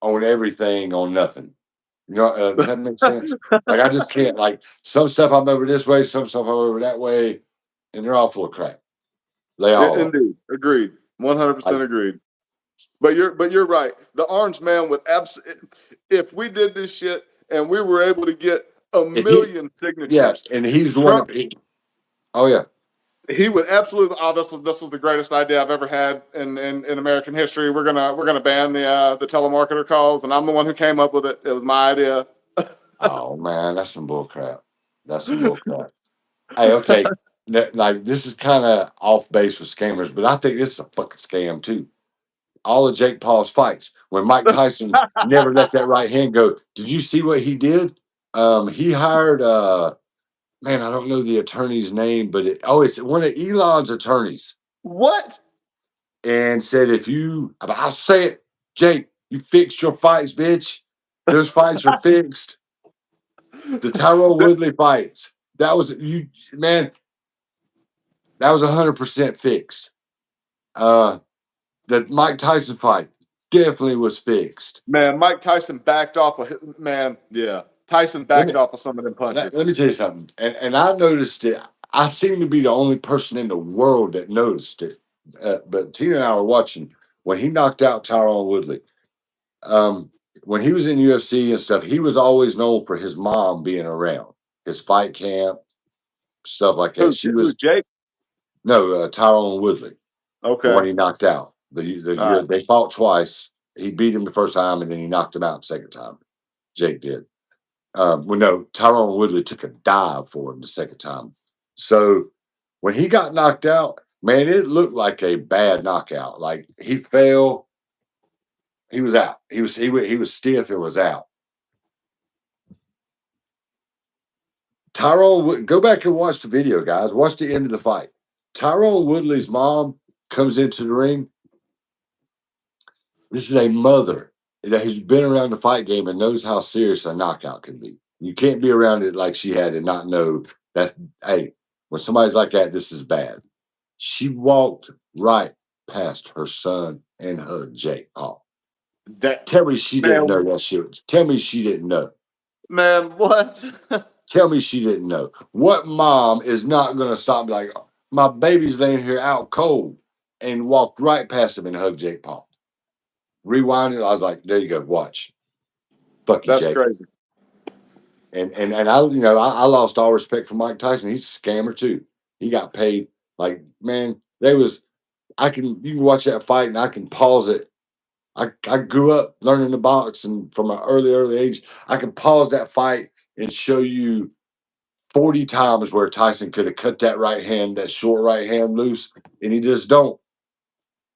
on everything on nothing. You know, does that make sense? Like I just can't. Like some stuff I'm over this way, some stuff I'm over that way, and they're all full of crap. They all are. Indeed, agreed, 100% Like agreed. But you're right. The orange man would if we did this shit and we were able to get a if he, million yeah, signatures, and he's the one. Trump, That, oh yeah, he would absolutely. Oh, this was the greatest idea I've ever had in American history. We're gonna ban the telemarketer calls, and I'm the one who came up with it. It was my idea. oh man, that's some bull crap. That's some bull crap. Hey, okay, like this is kind of off base with scammers, but I think this is a fucking scam too. All of Jake Paul's fights when Mike Tyson never let that right hand go. Did you see what he did? He hired man, I don't know the attorney's name, but it's one of Elon's attorneys, What? and said I'll say it, Jake, you fixed your fights, bitch. Those fights are fixed. The Tyrone Woodley fights. That was you, man. That was 100% fixed. Uh, the Mike Tyson fight definitely was fixed. Man, Mike Tyson backed off of man. Yeah, Tyson Let backed me off of some of them punches. let me tell you something, and I noticed it. I seem to be the only person in the world that noticed it. But Tina and I were watching when he knocked out Tyrone Woodley. Um, when he was in UFC and stuff, he was always known for his mom being around, his fight camp, stuff like that. She Who was Jake? no Tyrone Woodley, the one Okay, he knocked out. all right. They fought twice. He beat him the first time, and then he knocked him out the second time. Jake did. Well, no, Tyrone Woodley took a dive for him the second time. So when he got knocked out, man, it looked like a bad knockout. Like he fell, he was out. He was stiff and was out. Go back and watch the video, guys. Watch the end of the fight. Tyrone Woodley's mom comes into the ring. This is a mother that has been around the fight game and knows how serious a knockout can be. You can't be around it like she had and not know that, hey, when somebody's like that, this is bad. She walked right past her son and hugged Jake Paul. That Tell me she didn't man, know that shit. Tell me she didn't know. man, what? Tell me she didn't know. What mom is not going to stop like, my baby's laying here out cold and walked right past him and hugged Jake Paul? Rewind it. I was like, there you go. Watch. Fuck you, That's Jake. crazy. And I lost all respect for Mike Tyson. He's a scammer too. He got paid. Like, man, you can watch that fight and I can pause it. I grew up learning to box and from an early age, I can pause that fight and show you 40 times where Tyson could have cut that short right hand loose, and he just don't.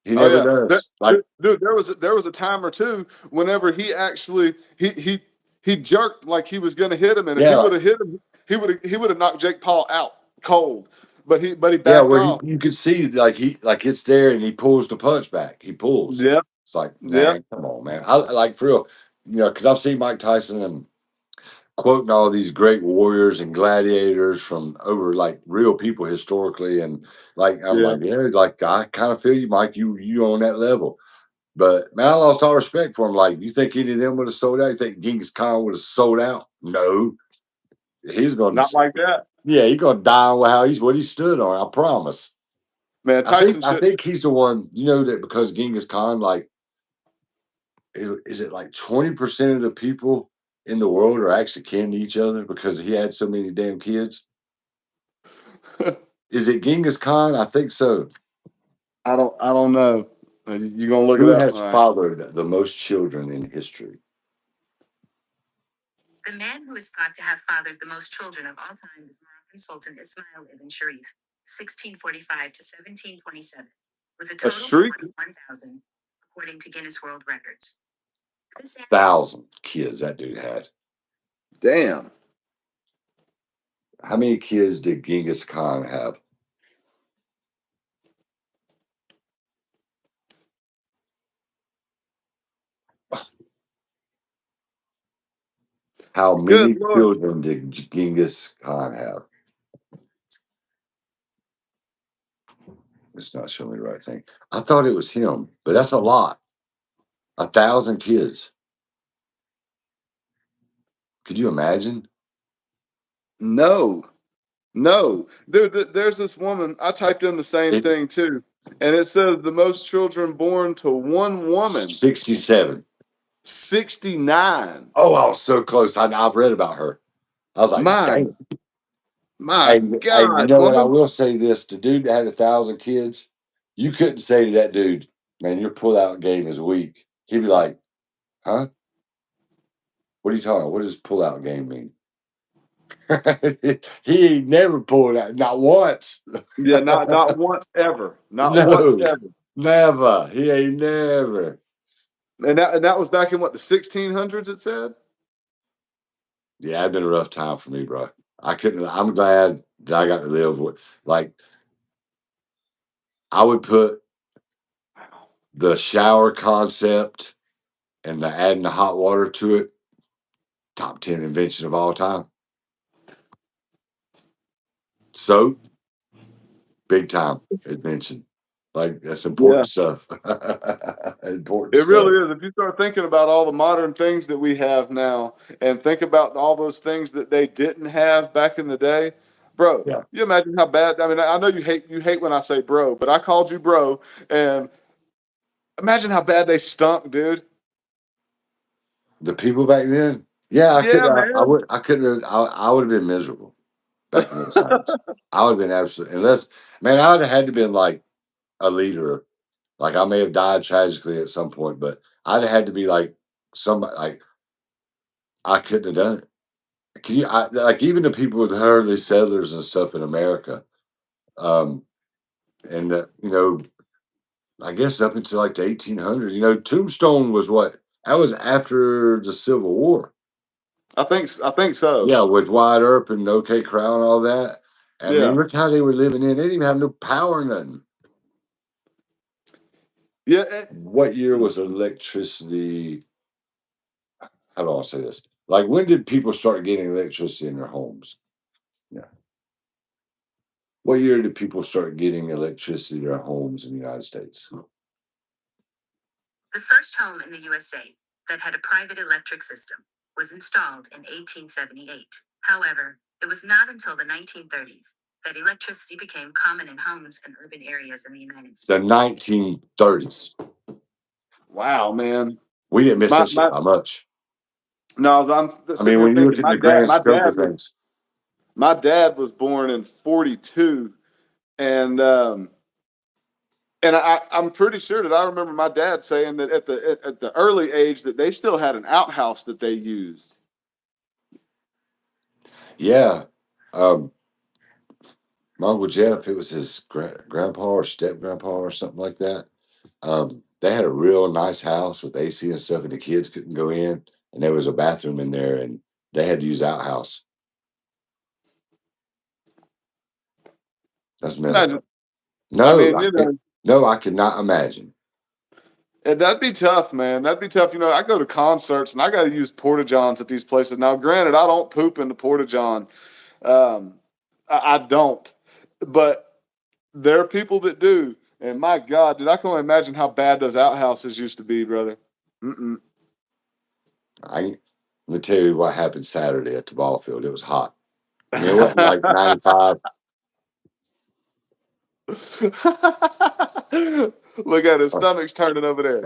He Oh never yeah, does. Like, dude, there was a time or two whenever he actually he jerked like he was gonna hit him, and if he yeah, would have hit him, he would have knocked Jake Paul out cold. But he yeah, backed where off. you could see like it's there and he pulls the punch back. He pulls. Yep, It's like, yep, man, come on, man. I like for real, because I've seen Mike Tyson and quoting all these great warriors and gladiators from over like real people historically, and like I'm yeah. like, yeah, like I kind of feel you, Mike. You on that level. But man, I lost all respect for him. Like, you think any of them would have sold out? You think Genghis Khan would have sold out? No. He's gonna Not like that, Yeah, he's gonna die on what he stood on, I promise. man. I think Tyson I shouldn't. think he's the one, that because Genghis Khan, like, is it like 20% of the people in the world are actually kin to each other because he had so many damn kids? Is it Genghis Khan? I think so. I don't know. You gonna look it Who up? has All right. fathered the most children in history? The man who is thought to have fathered the most children of all time is Moroccan Sultan Ismail ibn Sharif, 1645 to 1727, with a A total of streak? 21,000, according to Guinness World Records. This 1,000 kids that dude had. Damn. How many kids did Genghis Khan have? How Good many Lord. children did Genghis Khan have? It's not showing me the right thing. I thought it was him, but that's a lot. 1,000 kids. Could you imagine? No. No. Dude, there's this woman. I typed in the same It, thing too. And it says the most children born to one woman, 67. 69. Oh, I was so close. I've read about her. I was like, My dang. my Hey, you God, know what? I woman. will say this: the dude that had 1,000 kids, you couldn't say to that dude, "Man, your pull-out game is weak." He'd be like, "Huh? What are you talking about? What does pull-out game mean?" He ain't never pulled out, not once. Yeah, not once ever. Not once No, ever. never. He ain't never. And that was back in what, the 1600s, it said? Yeah, it's been a rough time for me, bro. I couldn't. I'm glad that I got to live with. Like, I would put the shower concept and the adding the hot water to it, top 10 invention of all time. Soap, big time invention. Like, that's Yeah. important stuff. Important It stuff. really is. If you start thinking about all the modern things that we have now and think about all those things that they didn't have back in the day, bro, Yeah. you imagine how bad. I mean, I know you hate when I say bro, but I called you bro, and imagine how bad they stunk, dude. The people back then, yeah, I Yeah, couldn't. I man. would. I couldn't. I would have been miserable back in those times. I would have been absolutely. Unless, man, I would have had to been like a leader. Like, I may have died tragically at some point, but I'd have had to be like somebody. Like, I couldn't have done it. Can you? Like, even the people with the early settlers and stuff in America, um, and I guess up until like the 1800s. Tombstone was what? That was after the Civil War. I think so. Yeah, with Wyatt Earp and OK Corral and all that. I mean, Yeah. look how they were living in. They didn't even have no power, or nothing. Yeah. What year was electricity? How do I say this? Like, when did people start getting electricity in their homes? Yeah. What year did people start getting electricity in their homes in the United States? The first home in the USA that had a private electric system was installed in 1878. However, it was not until the 1930s that electricity became common in homes in urban areas in the United States. The 1930s. Wow, man. We didn't miss My that shit my by much. no, I'm I sitting mean, here when you look thinking at the grand scope of things, my dad was born in 42, and I'm pretty sure that I remember my dad saying that at the early age that they still had an outhouse that they used. yeah. Um, my Uncle Jeff, it was his grandpa or step grandpa or something like that. They had a real nice house with AC and stuff, and the kids couldn't go in, and there was a bathroom in there, and they had to use outhouse. That's messed Imagine, up. I No, mean, I can't. No, I could not imagine. that'd be tough, man. That'd be tough. I go to concerts and I got to use porta johns at these places. Now, granted, I don't poop in the porta john. Um, I don't, but there are people that do. And my God, dude, I can only imagine how bad those outhouses used to be, brother. Mm-mm. Let me tell you what happened Saturday at the ball field. It was hot. I mean, it wasn't like 95. Look at his stomach's turning over there.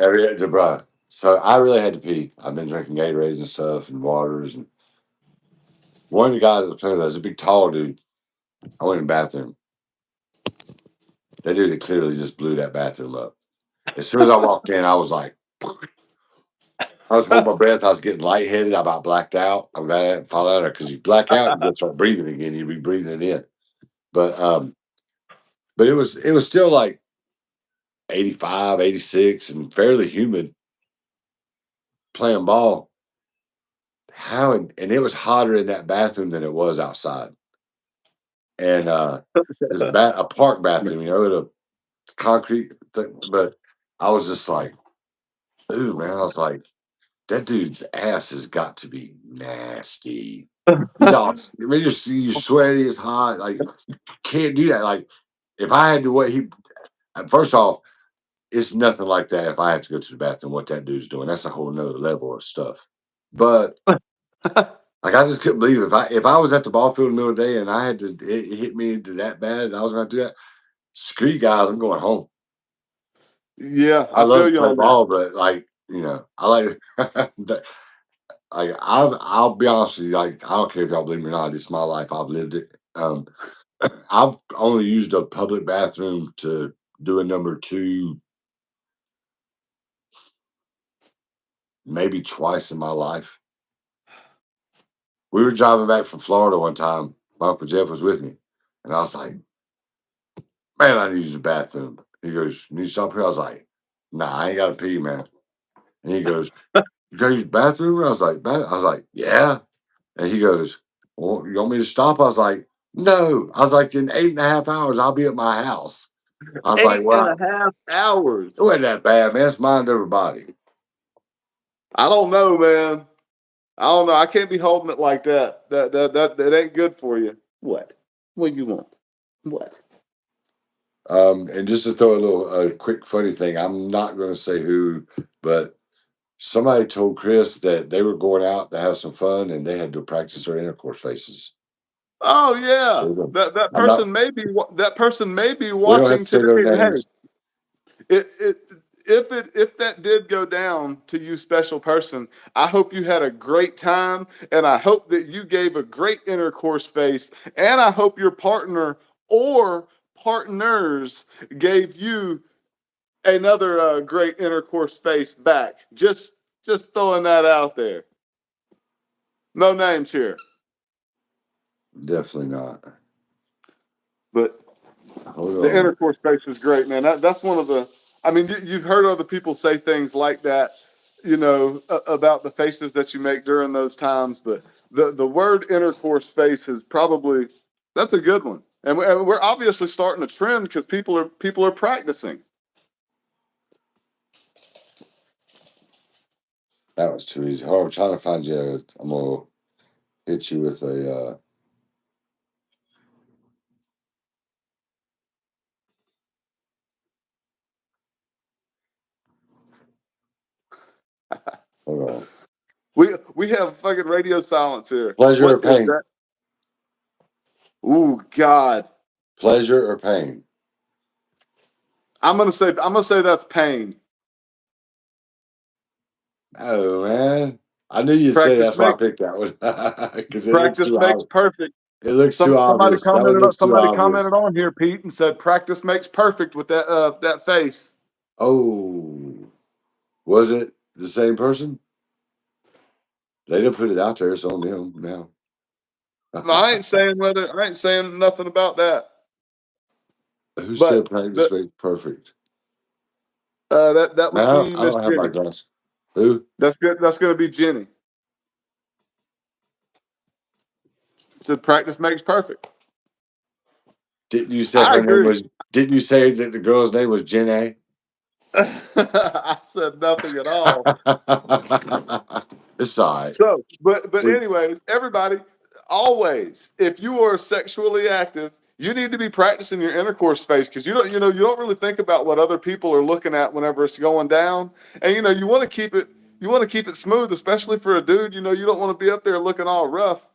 Bruh. So I really had to pee. I've been drinking Gatorades and stuff and waters. And one of the guys that was playing with us, a big tall dude, I went in the bathroom. That dude had clearly just blew that bathroom up. As soon as I walked in, I was like, I was holding my breath. I was getting lightheaded. I about blacked out. I'm glad I didn't fall out of it because you black out, you go start breathing again. You'll be breathing it in. But it was still like 85, 86 and fairly humid playing ball. how, and it was hotter in that bathroom than it was outside. And this a park bathroom, you know, with a concrete thing. But I was just like, ooh, man. I was like, that dude's ass has got to be nasty. He's all, I mean, you're sweaty, it's hot. Like, you can't do that. Like, if I had to wait, first off, it's nothing like that if I have to go to the bathroom, what that dude's doing. That's a whole nother level of stuff. But like I just couldn't believe it. If I was at the ball field in the middle of the day and I had to it hit me into that bad and I was gonna do that, screw you guys, I'm going home. Yeah, I I love feel to you play on that. ball, but like, you know, I like that, like I'll be honest with you, like I don't care if y'all believe me or not, it's my life. I've lived it. I've only used a public bathroom to do a number two maybe twice in my life. We were driving back from Florida one time. My Uncle Jeff was with me. And I was like, man, I need to use the bathroom. He goes, you need something here? I was like, nah, I ain't got to pee, man. And he goes, you got to use the bathroom? I was like, yeah. And he goes, well, you want me to stop? I was like, no. I was like, in 8.5 hours, I'll be at my house. I was like, Eight and well, a half hours. it wasn't that bad, man. It's mind everybody. I don't know, man. I don't know. I can't be holding it like that. That ain't good for you. What? What do you want? What? And just to throw a quick funny thing, I'm not going to say who, but somebody told Chris that they were going out to have some fun and they had to practice their intercourse faces. Oh yeah, that I'm not. person may be We don't have to watching say their today. Hey, names. it if that did go down to you, special person, I hope you had a great time, and I hope that you gave a great intercourse face, and I hope your partner or partners gave you another great intercourse face back. Just throwing that out there. No names here, Definitely not. but Hold the on. intercourse space is great, man. That's one of the. I mean, you've heard other people say things like that, you know, about the faces that you make during those times. But the word intercourse face is probably that's a good one, and we're obviously starting a trend because people are practicing. That was too easy. Hold on, I'm trying to find you. I'm gonna hit you with a. Hold on. We have fucking radio silence here. Pleasure or What is pain? that? Ooh, God. Pleasure or pain? I'm gonna say that's pain. Oh man, I knew you'd say Practice that's why I makes picked that one because it looks practice too makes obvious. perfect. It looks too obvious. That one looks too Somebody obvious. commented on here, Pete, and said practice makes perfect with that face. Oh, was it the same person? They didn't put it out there. It's on them now. No, I ain't saying nothing about that. Who said But practice makes perfect? that would Now be I Miss don't have my Jenny. glass. Who? That's good. That's gonna be Jenny. Said practice makes perfect. Didn't you say I her name agree. was? Didn't you say that the girl's name was Jen A? I said nothing at all. It's all right. So, but anyways, everybody, always, if you are sexually active, you need to be practicing your intercourse face because you don't really think about what other people are looking at whenever it's going down, and you want to keep it smooth, especially for a dude. You don't want to be up there looking all rough.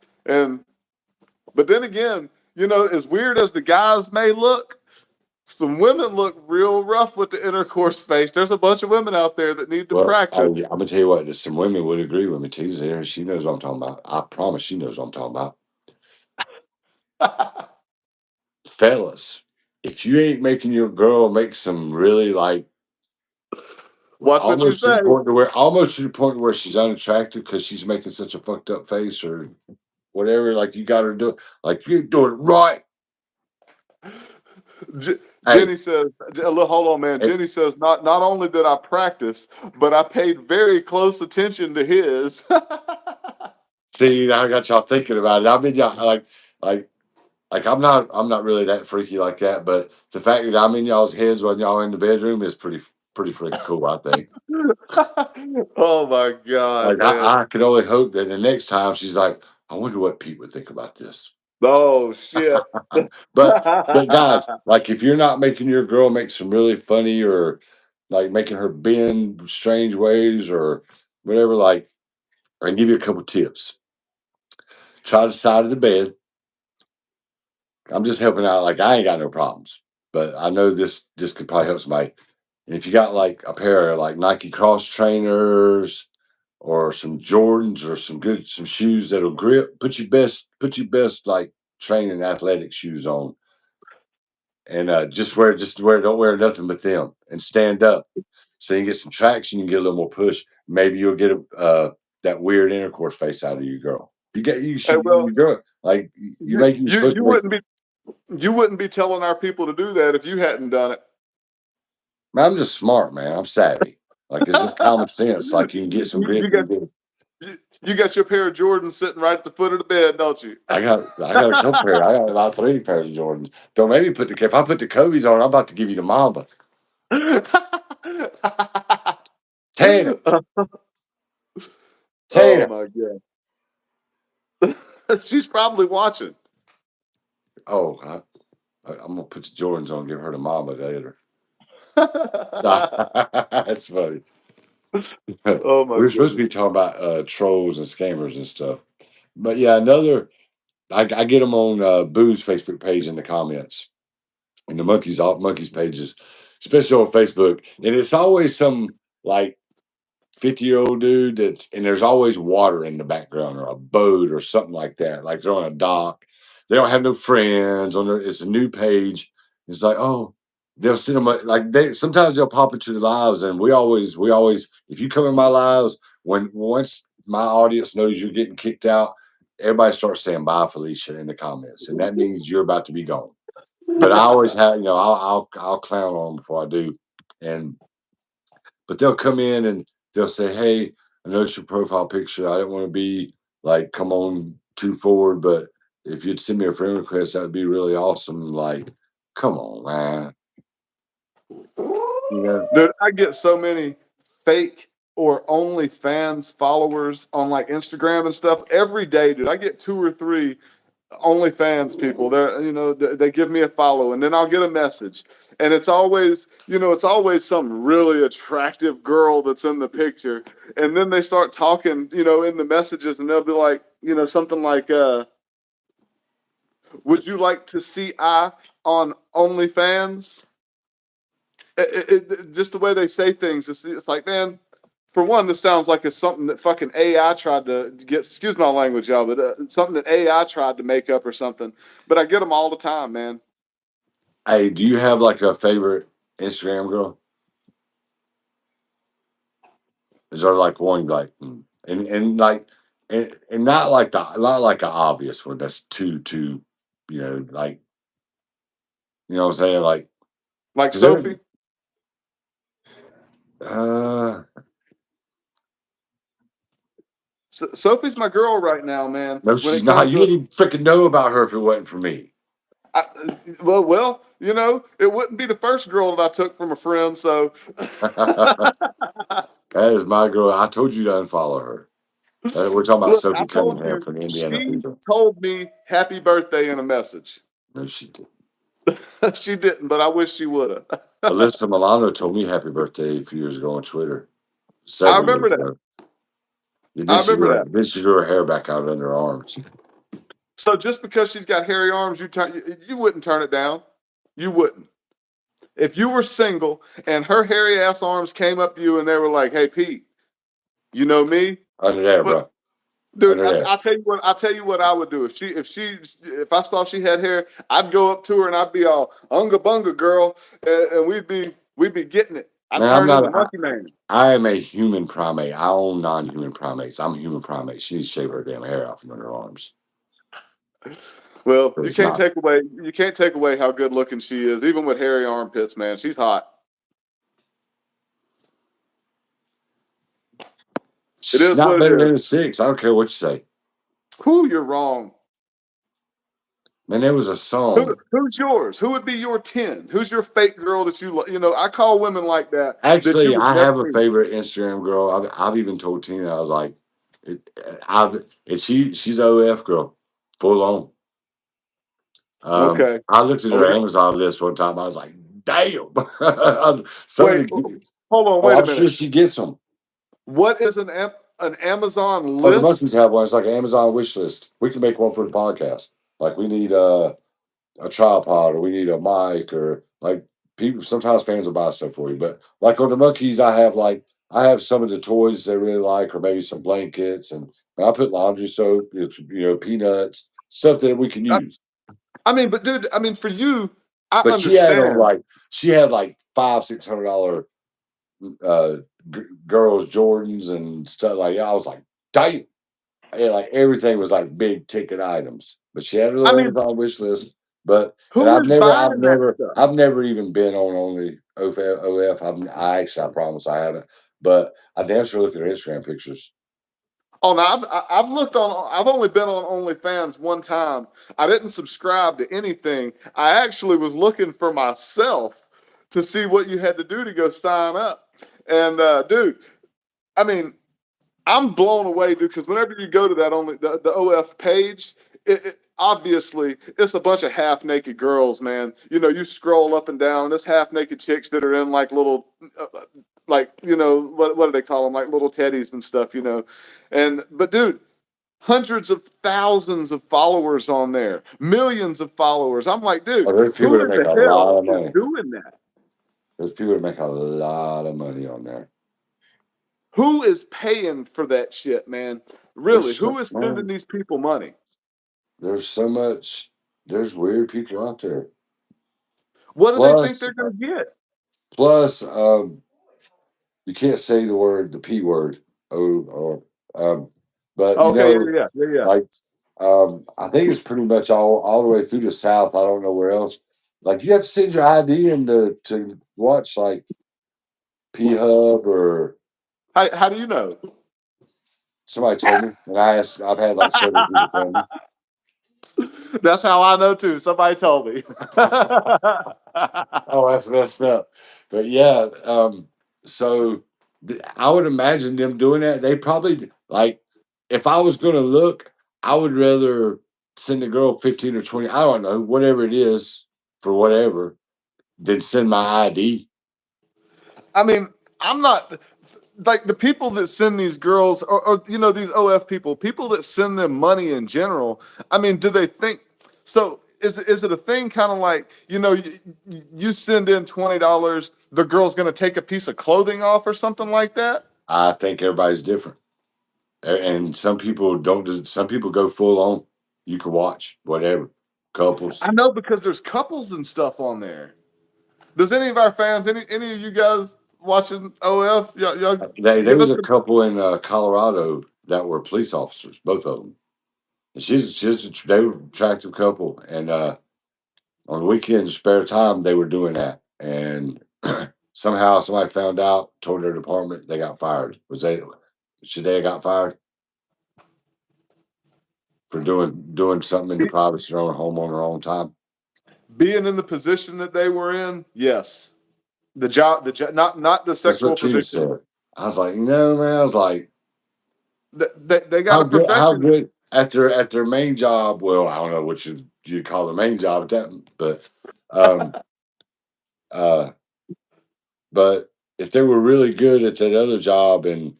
But then again, as weird as the guys may look, some women look real rough with the intercourse face. There's a bunch of women out there that need to Well, I'm practice. gonna tell you what. Some women would agree with me. Tea's here. She knows what I'm talking about. I promise she knows what I'm talking about. Fellas, if you ain't making your girl make some really like Watch what you almost to the say. point where she's unattractive because she's making such a fucked up face or whatever, like you got her do, like you're doing it right. Hey, Jenny says, hold on, man. hey, Jenny says, not only did I practice, but I paid very close attention to his. See, I got y'all thinking about it. I mean, y'all like I'm not really that freaky like that, but the fact that I'm in y'all's heads when y'all in the bedroom is pretty freaking cool, I think. Oh my God, Like man. I could only hope that the next time she's like, I wonder what Pete would think about this. Oh shit. But guys, like if you're not making your girl make some really funny or like making her bend strange ways or whatever, like I can give you a couple tips. Try the side of the bed. I'm just helping out. Like I ain't got no problems, but I know this could probably help somebody. And if you got like a pair of like Nike Cross trainers or some Jordans or some shoes that'll grip, put your best like training athletic shoes on, and just wear don't wear nothing but them, and stand up so you get some traction, you get a little more push. Maybe you'll get that weird intercourse face out of your girl. Hey, well, You girl like you make you supposed to make. you wouldn't be telling our people to do that if you hadn't done it. Man, I'm just smart, man. I'm savvy. Like it's just common sense. Like you can get some grip. You got you got your pair of Jordans sitting right at the foot of the bed, don't you? I got a couple pair. I got about 3 pairs of Jordans. Don't maybe if I put the Kobe's on, I'm about to give you the Mamba. Tatum, Oh Tatum. my God. She's probably watching. Oh, I'm gonna put the Jordans on, and give her the Mamba later. That's funny. Oh my We're supposed to goodness. be talking about trolls and scammers and stuff, but yeah, I get them on Boo's Facebook page in the comments and the monkeys pages, especially on Facebook, and it's always some like 50-year-old dude and there's always water in the background or a boat or something like that. Like they're on a dock. They don't have no friends on there. It's a new page. It's like, oh, they'll send them like they sometimes they'll pop into the lives and we always if you come in my lives once my audience knows you're getting kicked out, everybody starts saying bye Felicia in the comments. And that means you're about to be gone. But I always have, I'll clown on them before I do. And but they'll come in and they'll say, "Hey, I noticed your profile picture. I didn't want to be like come on too forward, but if you'd send me a friend request, that'd be really awesome." Like, come on, man. You know, Dude, I get so many fake or OnlyFans followers on like Instagram and stuff every day, dude. I get 2 or 3 OnlyFans people. They give me a follow, and then I'll get a message, and it's always, it's always some really attractive girl that's in the picture, and then they start talking, in the messages, and they'll be like, something like, "Would you like to see I on OnlyFans?" Just the way they say things, it's like, man. For one, this sounds like it's something that fucking AI tried to get. Excuse my language, y'all, but something that AI tried to make up or something. But I get them all the time, man. hey, do you have like a favorite Instagram girl? Is there like one like and like and not like an obvious one that's too like what I'm saying like Like because every Sophie. uh Sophie's my girl right now, man. no, When she's it not. comes You to, didn't even freaking know about her if it wasn't for me. I, well, it wouldn't be the first girl that I took from a friend. So, That is my girl. I told you to unfollow her. We're talking about look, I Sophie told Cunningham you from the Indiana she people. told me happy birthday in a message. No, she did. She didn't, but I wish she would have. Alyssa Milano told me happy birthday a few years ago on Twitter. I Several remember years that. ago. I remember that. Then she grew her hair back out under her arms. So just because she's got hairy arms, you wouldn't turn it down. You wouldn't. If you were single and her hairy ass arms came up to you and they were like, "Hey Pete, you know me?" Under there, But bro. dude, Under there. I'll tell you what I would do if I saw she had hair, I'd go up to her and I'd be all unga bunga girl, and we'd be getting it. I'd Man, I'm turn into not. Monkey Man. I am a human primate. I own non-human primates. I'm a human primate. She needs to shave her damn hair off from under her arms. Well, But it's not. you can't take away how good looking she is, even with hairy armpits, man. She's hot. It She's is not what it better than is. a 6. I don't care what you say. Who, you're wrong. Man, there was a song. Who's yours? Who would be your 10? Who's your fake girl that you know? I call women like that you Actually, would I never have a meet. favorite Instagram girl. I've even told Tina, I was like, I've and she's a OF girl, full on. Okay. I looked at Oh, her we got, Amazon list one time. I was like, damn. Some of wait, the hold on. oh, Wait a I'm sure minute. she gets them. What is an Amazon Oh, the monkeys list? have one. It's like an Amazon wish list. We can make one for the podcast. Like we need a tripod or we need a mic or like people sometimes fans will buy stuff for you. But like on the monkeys, I have some of the toys they really like, or maybe some blankets and I put laundry soap, peanuts, stuff that we can use. I mean, but dude, I mean, for you, I But understand. she had like $500-600 uh girls Jordans and stuff like that. I was like, damn. Yeah, like everything was like big ticket items. But she had her I little mean, Amazon wish list. But and who is buying that stuff? I've never even been on only OF. I promise I haven't. But I damn sure look at her Instagram pictures. Oh, no, I've looked on. I've only been on OnlyFans one time. I didn't subscribe to anything. I actually was looking for myself to see what you had to do to go sign up. And dude, I mean, I'm blown away, dude, because whenever you go to that the OF page, obviously it's a bunch of half naked girls, man. You know, you scroll up and down, there's half naked chicks that are in like little, like what do they call them, like little teddies and stuff, and but dude. Hundreds of thousands of followers on there, millions of followers. I'm like, dude, Oh, there's people who that in make the a lot hell of is money. doing that? There's people that make a lot of money on there. Who is paying for that shit, man? Really, who is Man, sending these people money? there's so much. There's weird people out there. What do they think Plus, they're going to get? plus, you can't say the P word. Oh, or but Okay, yeah. like I think it's pretty much all the way through the South. I don't know where else. Like you have to send your ID in to watch like P Hub or How do you know? somebody told me, and I've had like several people tell me. That's how I know too. Somebody told me. Oh, that's messed up. But yeah, so I would imagine them doing that. They probably like if I was going to look, I would rather send a girl 15 or 20, I don't know, whatever it is for whatever, than send my ID. I mean, I'm not like the people that send these girls or these OF people that send them money in general. I mean, do they think so? Is it a thing kind of like you send in $20, the girl's going to take a piece of clothing off or something like that? I think everybody's different. And some people don't, some people go full on. You can watch whatever, couples. I know because there's couples and stuff on there. Does any of our fans, any of you guys watching OF, y'all There give was us a some? couple in Colorado that were police officers, both of them. And they were an attractive couple, and on the weekends, spare time, they were doing that. And somehow somebody found out, told their department, they got fired. Should they have got fired for doing something in the privacy of their own home on their own time? Being in the position that they were in, yes. The job, not the That's what sexual Tina position. said. I was like, no, man. I was like, They got a how profession. good at their main job? Well, I don't know what you call the main job at that, but um, uh, but if they were really good at that other job and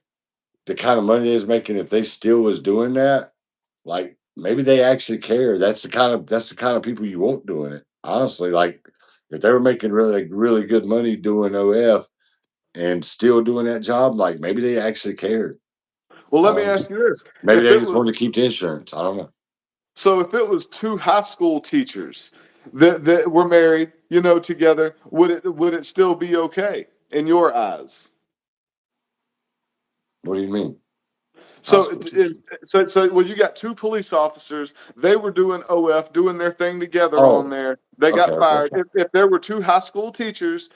the kind of money they was making, if they still was doing that, like maybe they actually care. That's the kind of people you want doing it. Honestly, like if they were making really good money doing OF and still doing that job, like maybe they actually cared. Well, let me Um, ask you this: maybe if they it just was wanted to keep the insurance. I don't know. if it was two high school teachers that were married, together, would it still be okay in your eyes? What do you mean? High So school teacher. well, you got two police officers. They were doing OF, doing their thing together on Oh, there. They okay, got okay, fired. okay. If there were two high school teachers,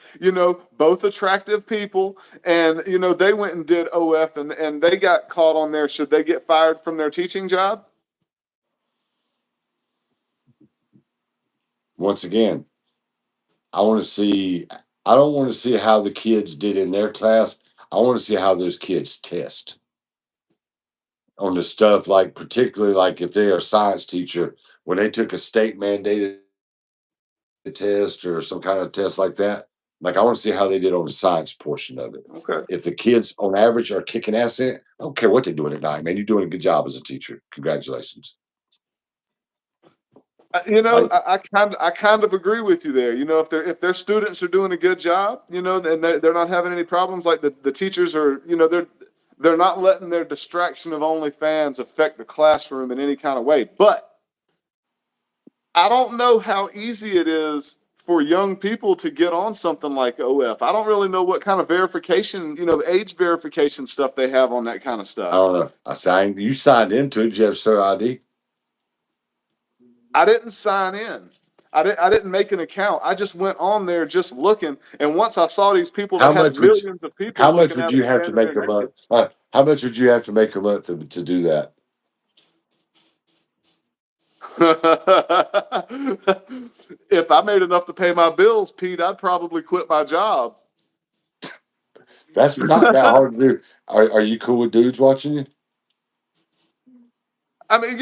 both attractive people, and they went and did OF, and they got caught on there, should they get fired from their teaching job? Once again, I want to see. I don't want to see how the kids did in their class. I want to see how those kids test on the stuff, like particularly like if they are a science teacher, when they took a state mandated test or some kind of test like that. Like I want to see how they did on the science portion of it. Okay. If the kids on average are kicking ass in it, I don't care what they're doing at night, man. You're doing a good job as a teacher. Congratulations. Like I kind of agree with you there. If their students are doing a good job, then they're not having any problems. Like the teachers are, they're not letting their distraction of OnlyFans affect the classroom in any kind of way. But I don't know how easy it is for young people to get on something like OF. I don't really know what kind of verification, age verification stuff they have on that kind of I stuff. don't know. You signed into it. Did you have Sir ID? I didn't sign in. I didn't make an account. I just went on there just looking. And once I saw these people that had millions of people how much looking would at you it have to standing make there a naked. month? How much would you have to make a month to do that? If I made enough to pay my bills, Pete, I'd probably quit my job. That's not that hard to do. Are you cool with dudes watching you? I mean,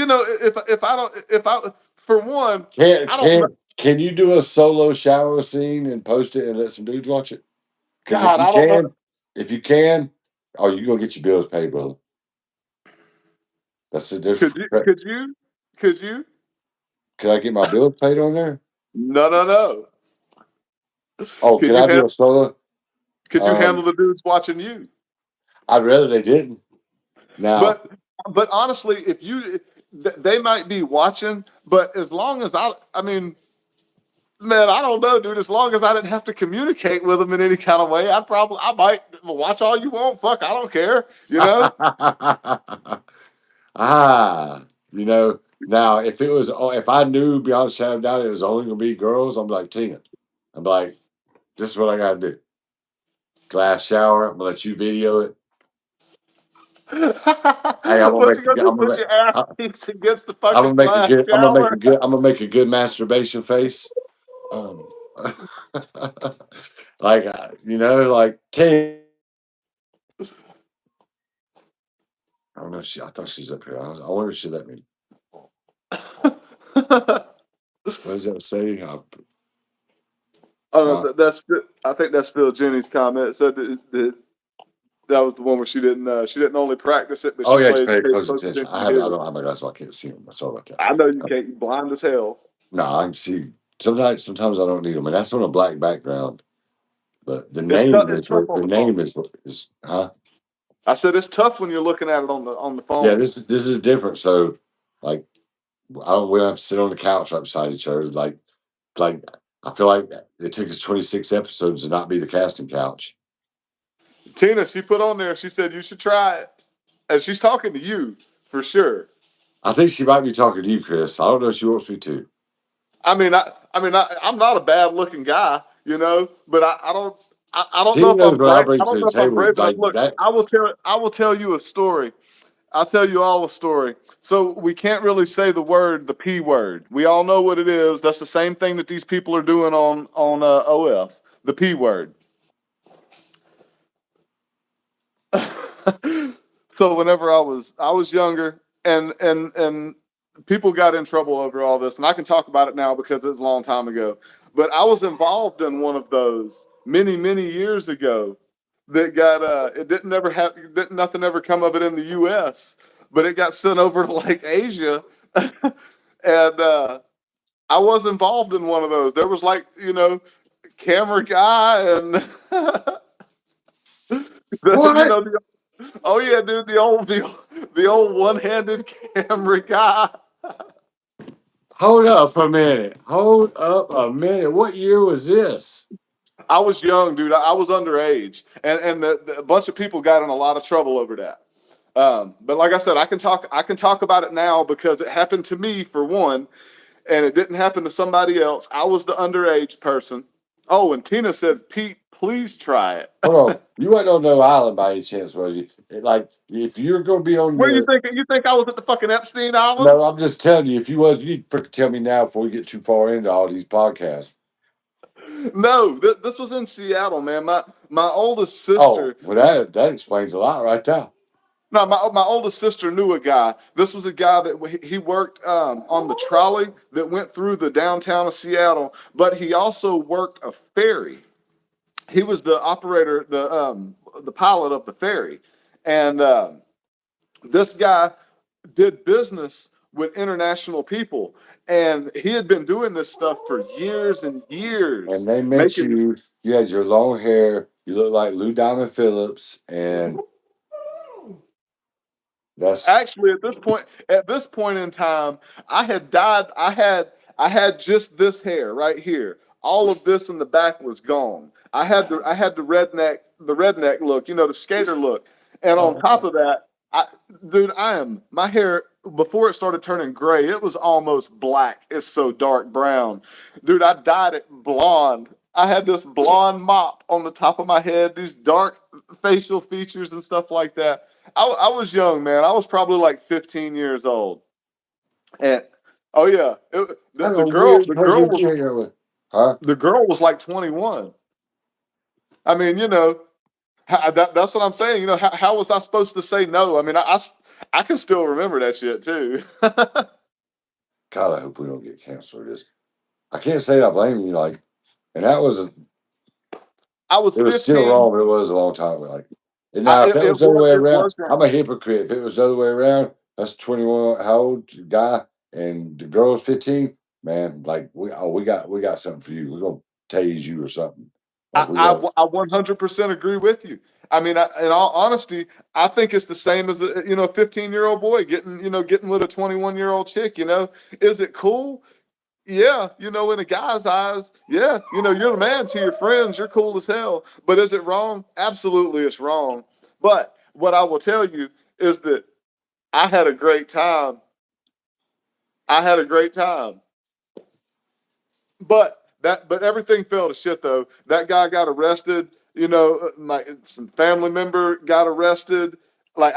for one, I don't. Can you do a solo shower scene and post it and let some dudes watch it? Because God, I don't know. if you can, oh, you gonna get your bills paid, brother. That's it. Could you? Could you? Could you? Can I get my bills paid on there? No. Oh, can I do a solo? Could you handle the dudes watching you? I'd rather they didn't. Now, but honestly, they might be watching, but as long as I mean, man, I don't know, dude. As long as I didn't have to communicate with them in any kind of way, I might watch all you want. Fuck, I don't care. Now if I knew beyond a shadow of doubt it was only gonna be girls, I'm like Tina. I'm like, this is what I gotta do. Glass shower. I'm gonna let you video it. Hey, I'm gonna put your ass cheeks against the I'm fucking glass shower. I'm gonna make a good masturbation face. Like like Tina. I don't know. I thought she's up here. I wonder if she let me. What does that say? I think that's still Jenny's comment. It said that was the one where she didn't only practice it, but she yeah, paid close close attention. attention I to don't his. have my glasses, so I can't see them. Sorry about that. I know you can't. You're blind as hell. No, I can see. Sometimes I don't need them, and that's on a black background. But the It's name tough is on the phone. huh? I said it's tough when you're looking at it on the phone. Yeah, this is different. So like, we don't have to sit on the couch right beside each other. Like I feel like it took us 26 episodes to not be the casting couch. Tina, she put on there. She said you should try it, and she's talking to you for sure. I think she might be talking to you, Chris. I don't know if she wants me to. I'm not a bad looking guy, but I don't know Tina if knows I'm what I brave. bring I to don't the know if I'm table. brave enough. Like Look, that. I will tell you a story. I'll tell you all a story. So we can't really say the P word. We all know what it is. That's the same thing that these people are doing on OF, the P word. So whenever I was younger, and people got in trouble over all this, and I can talk about it now because it's a long time ago. But I was involved in one of those many years ago that got it didn't nothing ever come of it in the U.S., but it got sent over to like Asia, and I was involved in one of those. There was like camera guy and What? oh yeah, dude, the old one-handed camera guy. Hold up a minute. Hold up a minute. What year was this? I was young, dude. I was underage, and a bunch of people got in a lot of trouble over that. But like I said, I can talk about it now because it happened to me for one, and it didn't happen to somebody else. I was the underage person. Oh, and Tina said, Pete, Please try it. Hold on. You wasn't on no island by any chance, was you? Like, if you're going to be on Where you the. think? You think I was at the fucking Epstein Island? No, I'm just telling you. If you was, you need to tell me now before we get too far into all these podcasts. No, this was in Seattle, man. My oldest Oh, sister. well, that explains a lot right there. No, my oldest sister knew a guy. This was a guy that he worked on the trolley that went through the downtown of Seattle, but he also worked a ferry. He was the operator, the pilot of the ferry, and this guy did business with international people, and he had been doing this stuff for years and years. And they met Making you. You had your long hair. You look like Lou Diamond Phillips, and that's actually at this point in time, I had died. I had just this hair right here. All of this in the back was gone. I had the redneck look, the skater look, and on top of that, dude, my hair before it started turning gray, it was almost black. It's so dark brown, dude. I dyed it blonde. I had this blonde mop on the top of my head, these dark facial features and stuff like that. I was young, man. I was probably like 15 years old, and oh yeah, kind of a weird person to hang out with. Huh? the girl was like 21. I mean, that's what I'm saying. How was I supposed to say no? I mean, I can still remember that shit too. God, I hope we don't get canceled for this. I can't say I blame you. Like, and that was I was it was still 15. wrong, but it was a long time ago. Like, and now if that was the other way around, I'm a hypocrite. If it was the other way around, that's 21. How old guy and the girl's 15. Man, like we got something for you. We're gonna tase you or something. Like I 100% agree with you. I mean, in all honesty, I think it's the same as a 15-year-old boy getting with a 21-year-old chick. Is it cool? Yeah, in a guy's eyes, yeah, you're the man to your friends, you're cool as hell. But is it wrong? Absolutely, it's wrong. But what I will tell you is that I had a great time. I had a great time. But everything fell to shit though. That guy got arrested. Some family member got arrested. Like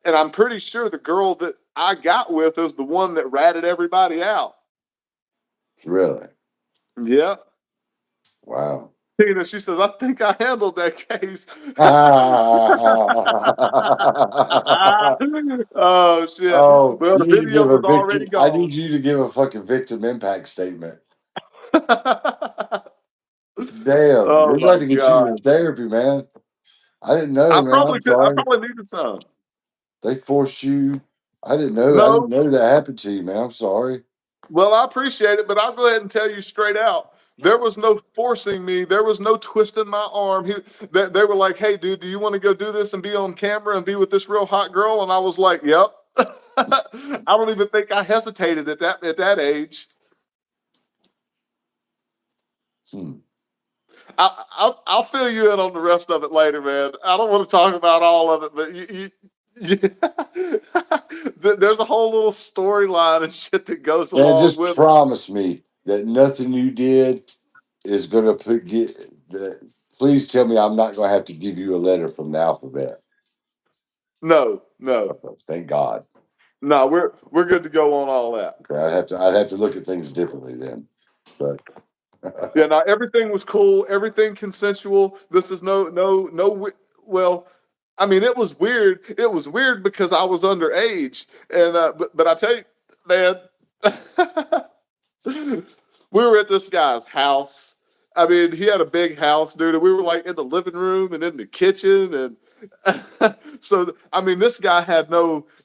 and I'm pretty sure the girl that I got with is the one that ratted everybody out. really. Yeah. Wow. Tina, she says, I think I handled that case. Oh shit. Oh, Well, you the need to video give a was victim. already I gone. need you to give a fucking victim impact statement. Damn, Oh we'd my like to get you god. in therapy, man. I didn't know, I man. probably I'm could. I sorry. probably needed some. They forced you. I didn't know. I didn't No, know that happened to you, man. I'm sorry. well, I appreciate it, but I'll go ahead and tell you straight out. There was no forcing me. There was no twisting my arm. They were like, "Hey, dude, do you want to go do this and be on camera and be with this real hot girl?" And I was like, "Yep." I don't even think I hesitated at that age. Hmm. I'll fill you in on the rest of it later, man. I don't want to talk about all of it, but there's a whole little storyline and shit that goes And along just with it. promise me that nothing you did is gonna please tell me I'm not gonna have to give you a letter from the alphabet. No, no, Thank God. no. We're good to go on all that. Okay, I'd have to look at things differently then. But Yeah, now everything was cool, everything consensual. This is no. Well, I mean, it was weird. It was weird because I was underage, and but I tell you, man, we were at this guy's house. I mean, he had a big house, dude, and we were like in the living room and in the kitchen, and so I mean, this guy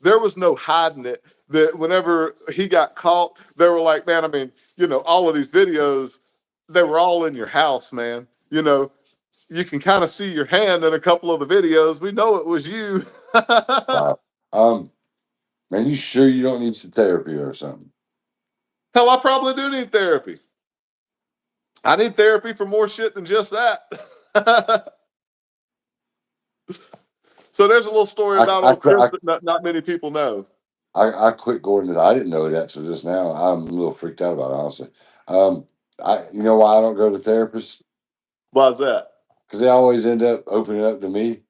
there was no hiding it. That whenever he got caught, they were like, man, I mean, all of these videos, they were all in your house, man. You can kind of see your hand in a couple of the videos. We know it was you. wow. Man, you sure you don't need some therapy or something? Hell, I probably do need therapy. I need therapy for more shit than just that. So there's a little story about I old Chris that not many people know. I quit going to that. I didn't know that till just now. I'm a little freaked out about it, honestly. You know why I don't go to therapists? Why's that? Because they always end up opening up to me.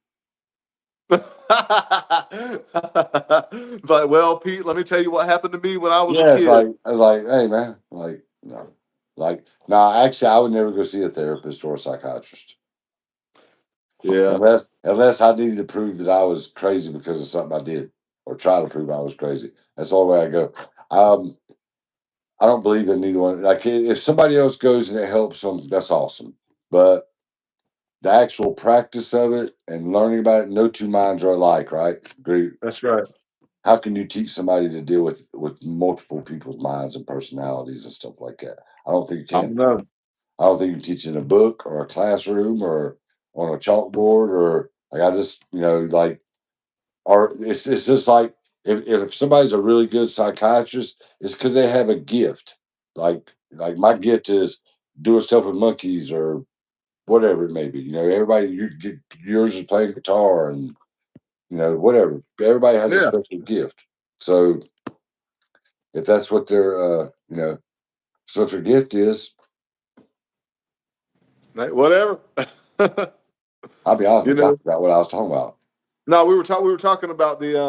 But well, Pete, let me tell you what happened to me when I was a Yeah, it's kid. like I was like, hey man, like no, like no. Actually, I would never go see a therapist or a psychiatrist Yeah, unless I needed to prove that I was crazy because of something I did or try to prove I was crazy. That's the only way I go. Um, I don't believe in neither one. Like if somebody else goes and it helps them, that's awesome. But the actual practice of it and learning about it, no two minds are alike, right? Agree. that's right. How can you teach somebody to deal with multiple people's minds and personalities and stuff like that? I don't think you I can. don't know. I don't think you can teach in a book or a classroom or on a chalkboard or like I just like or it's just like if somebody's a really good psychiatrist, it's because they have a gift. Like my gift is doing stuff with monkeys or whatever it may be. Everybody you get yours is playing guitar and whatever. Everybody has a Yeah, special gift. So if that's what their so what their gift is, whatever. I'll be honest You with you, I know, forgot what I was talking about. no, we were talking about the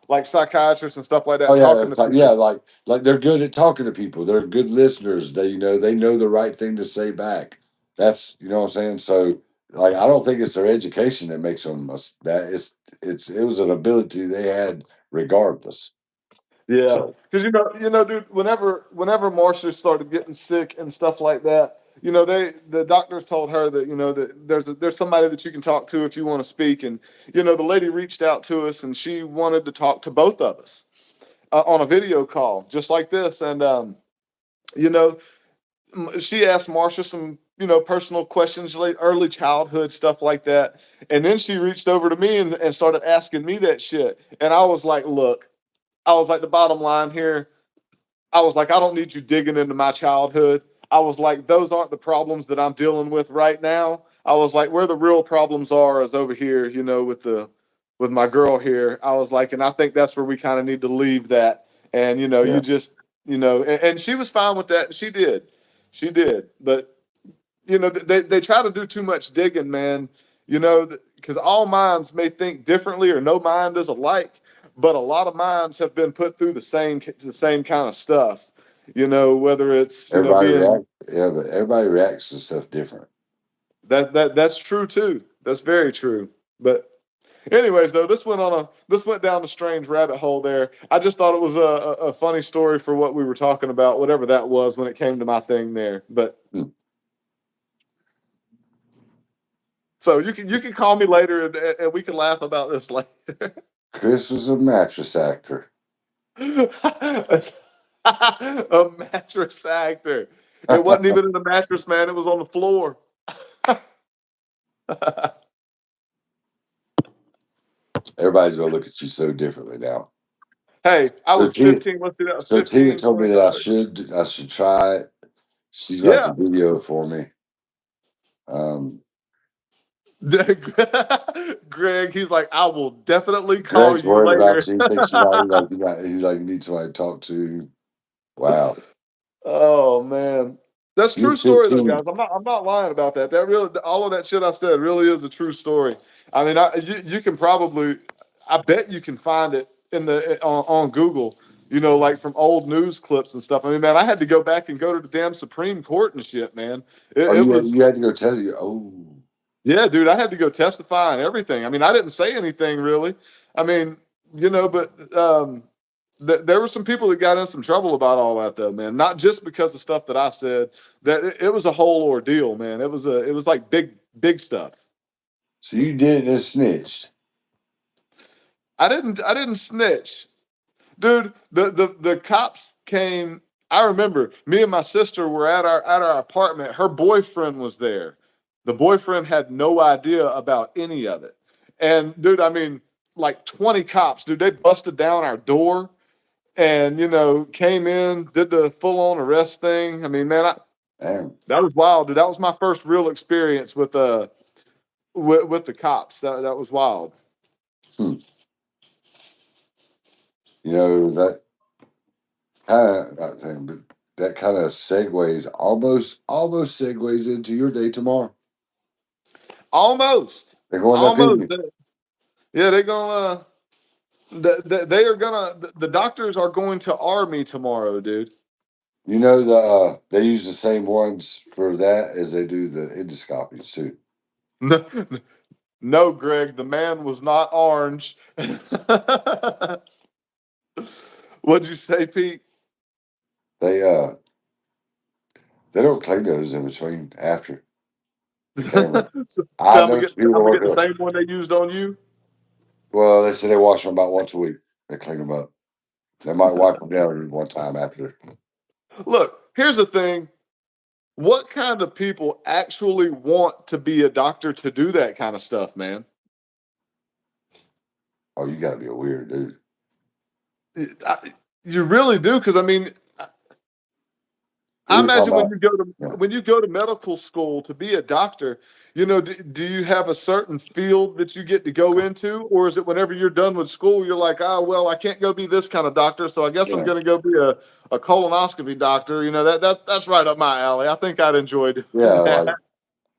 like psychiatrists and stuff like Oh that, yeah, talking to it's like yeah, people. like they're good at talking to people. They're good listeners. They know the right thing to say back. That's what I'm saying. So like I don't think it's their education that makes them that it was an ability they had regardless. Yeah, So because dude. Whenever Marcia started getting sick and stuff like that, the doctors told her that that there's somebody that you can talk to if you want to speak, and the lady reached out to us and she wanted to talk to both of us on a video call, just like this, and you know, she asked Marcia some personal questions, like early childhood stuff like that, and then she reached over to me and started asking me that shit, and I was like, look. I was like, the bottom line here, I was like, I don't need you digging into my childhood. I was like, those aren't the problems that I'm dealing with right now. I was like, where the real problems are is over here, with my girl here. I was like, and I think that's where we kind of need to leave that. And yeah, you just, and she was fine with that. She did. But they try to do too much digging, man. Because all minds may think differently, or no mind is alike. But a lot of minds have been put through the same kind of stuff. Whether it's everybody being react. Yeah, but everybody reacts to stuff different. that's true too. That's very true. But anyways, though, this went down a strange rabbit hole there. I just thought it was a funny story for what we were talking about, whatever that was when it came to my thing there. But Hmm. so you can call me later and we can laugh about this later. Chris was a mattress actor. A mattress actor. It wasn't even in the mattress, man. It was on the floor. Everybody's gonna look at you so differently now. Hey, I So was Tina, 15. Let's see, that was so Tina 15, told me that 25. I should try it. She's got the Yeah. video for me. Um, Greg, he's like, I will definitely call Greg's you worried later. about you. He thinks you might he's like you need somebody to talk to. Wow, Oh man. That's you're true story though, 15. guys. I'm not lying about that. That really all of that shit I said really is a true story. I mean, you can probably I bet you can find it on Google, like from old news clips and stuff. I mean, man, I had to go back and go to the damn Supreme Court and shit, man. Oh, It was you had to go tell you. Oh, yeah, dude, I had to go testify and everything. I mean, I didn't say anything really. I mean, but there were some people that got in some trouble about all that, though, man. Not just because of stuff that I said. That it was a whole ordeal, man. It was like big stuff. so you did it and snitched. I didn't snitch. Dude, the cops came. I remember me and my sister were at our apartment. Her boyfriend was there. The boyfriend had no idea about any of it. And dude, I mean, like 20 cops, dude, they busted down our door and came in, did the full on arrest thing. I mean, man, Damn. that was wild, dude. That was my first real experience with the cops. That was wild. Hmm. That kind of not thing, but that kind of segues almost segues into your day tomorrow. Almost. They're going up in Almost. you. Yeah, they're gonna. They are gonna. The doctors are going to army tomorrow, dude. You know they use the same ones for that as they do the endoscopies too. No, no, Greg. The man was not orange. What'd you say, Pete? They uh they don't clean those in between after the camera. So I know some people I'm gonna work get the there. same one they used on you. Well, they say they wash them about once a week. They clean them up. They might wipe them down one time after. Look, here's the thing. What kind of people actually want to be a doctor to do that kind of stuff, man? Oh, you got to be a weird dude. You really do, because I mean, We I were talking imagine about. Yeah. when you go to medical school to be a doctor, do you have a certain field that you get to go into, or is it whenever you're done with school, you're like, oh well, I can't go be this kind of doctor, so I guess I'm Yeah. going to go be a colonoscopy doctor. That's right up my alley. I think I'd enjoy doing Yeah, like that.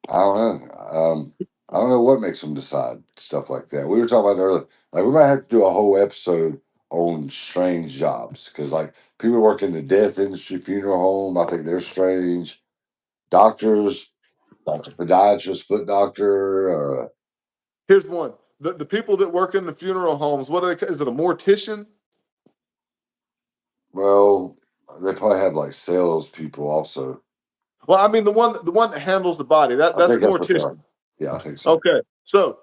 I don't know. I don't know what makes them decide stuff like that. We were talking about it earlier. Like we might have to do a whole episode on strange jobs because like people work in the death industry, funeral home. I think they're strange. Doctors, like a podiatrist, foot doctor, or Here's one: the people that work in the funeral homes. What are they? Is it a mortician? well, they probably have like sales people also. Well, I mean the one that handles the body. I That's a think that's what they are. mortician. Yeah, I think so. Okay, so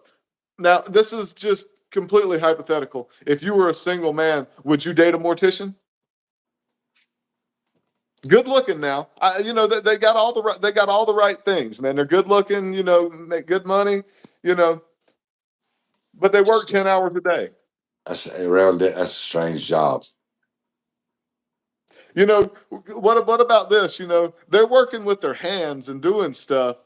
now this is just completely hypothetical. If you were a single man, would you date a mortician? Good looking now. They got all they got all the right things, man. They're good looking. Make good money. You know, but they work 10 hours a day. That's around it. That's a strange job. You know, what about this? They're working with their hands and doing stuff.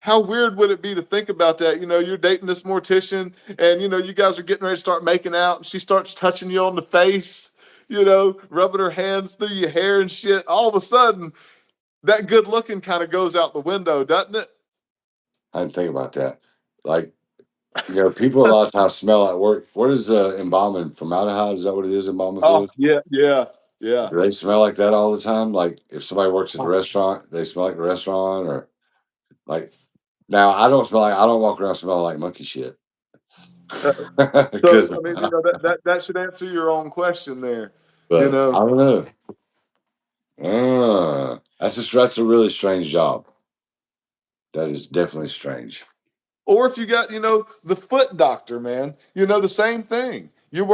How weird would it be to think about that? You're dating this mortician and you guys are getting ready to start making out and she starts touching you on the face, rubbing her hands through your hair and shit. All of a sudden, that good looking kind of goes out the window, doesn't it? I didn't think about that. Like, people a lot of times smell at work. What is embalming? Formaldehyde? Is that what it is? Embalming Oh, fluid? yeah, yeah, yeah. Do they smell like that all the time? Like, if somebody works at the restaurant, they smell like the restaurant, or like. Now, I don't walk around smelling like monkey shit. Uh, So, Because, I mean, that should answer your own question there. You but I know, don't know. That's a really strange job. That is definitely strange. Or if you got, the foot doctor, man, the same thing. You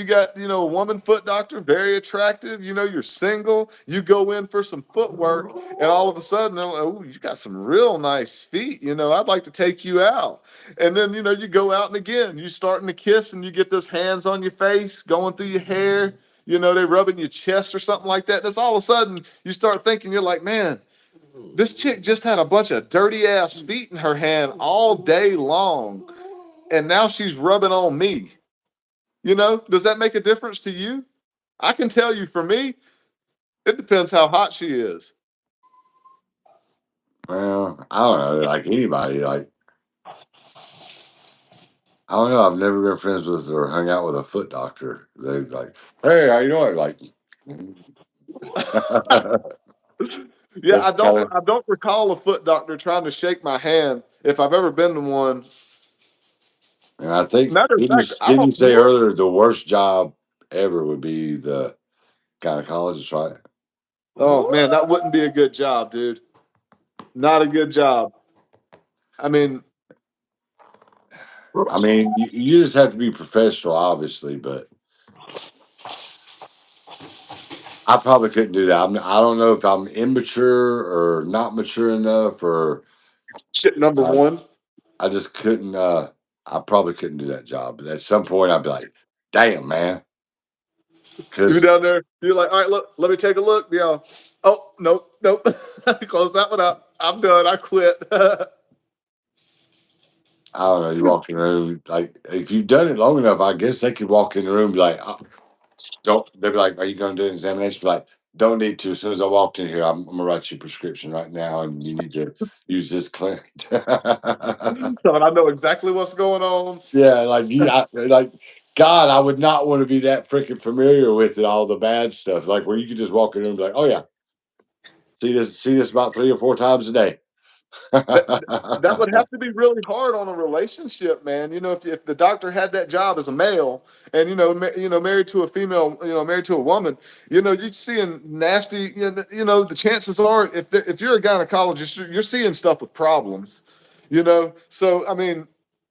got, a woman foot doctor, very attractive. You're single. You go in for some footwork, and all of a sudden, they're like, oh, you got some real nice feet. I'd like to take you out. And then, you go out and again, you starting to kiss, and you get those hands on your face, going through your hair. They rubbing your chest or something like that. And it's all of a sudden, you start thinking, you're like, man, this chick just had a bunch of dirty ass feet in her hand all day long, and now she's rubbing on me. Does that make a difference to you? I can tell you for me, it depends how hot she is. Well, I don't know. Like anybody, like I don't know. I've never been friends with or hung out with a foot doctor. They like, hey, how you doing? Like, Yeah, that's kind of. I don't recall a foot doctor trying to shake my hand if I've ever been to one. And I think Matter of fact, I didn't you don't say more. earlier the worst job ever would be the gynecologist, right? Oh man, that wouldn't be a good job, dude. Not a good job. I mean, I mean, you just have to be professional, obviously, but I probably couldn't do that. I don't know if I'm immature or not mature enough, or shit number I, one. I just couldn't. I probably couldn't do that job. But at some point, I'd be like, "Damn, man," You because down there, you're like, all right, look, let me take a look. Yeah. Oh, nope, nope. Close that one up. I'm done. I quit. I don't know. You walk in the room, like if you've done it long enough, I guess they could walk in the room and be like, oh, "Don't." They'd be like, "Are you going to do an examination?" Be like, Don't need to. As soon as I walked in here, I'm gonna write you a prescription right now, and you need to use this clinic. So I know exactly what's going on. Yeah, like God, I would not want to be that freaking familiar with it, all the bad stuff. Like where you could just walk in and be like, oh yeah, see this about 3 or 4 times a day. That that would have to be really hard on a relationship, man. You know, if the doctor had that job as a male, and married to a female, married to a woman, you're seeing nasty. The chances are, if you're a gynecologist, you're seeing stuff with problems. So I mean,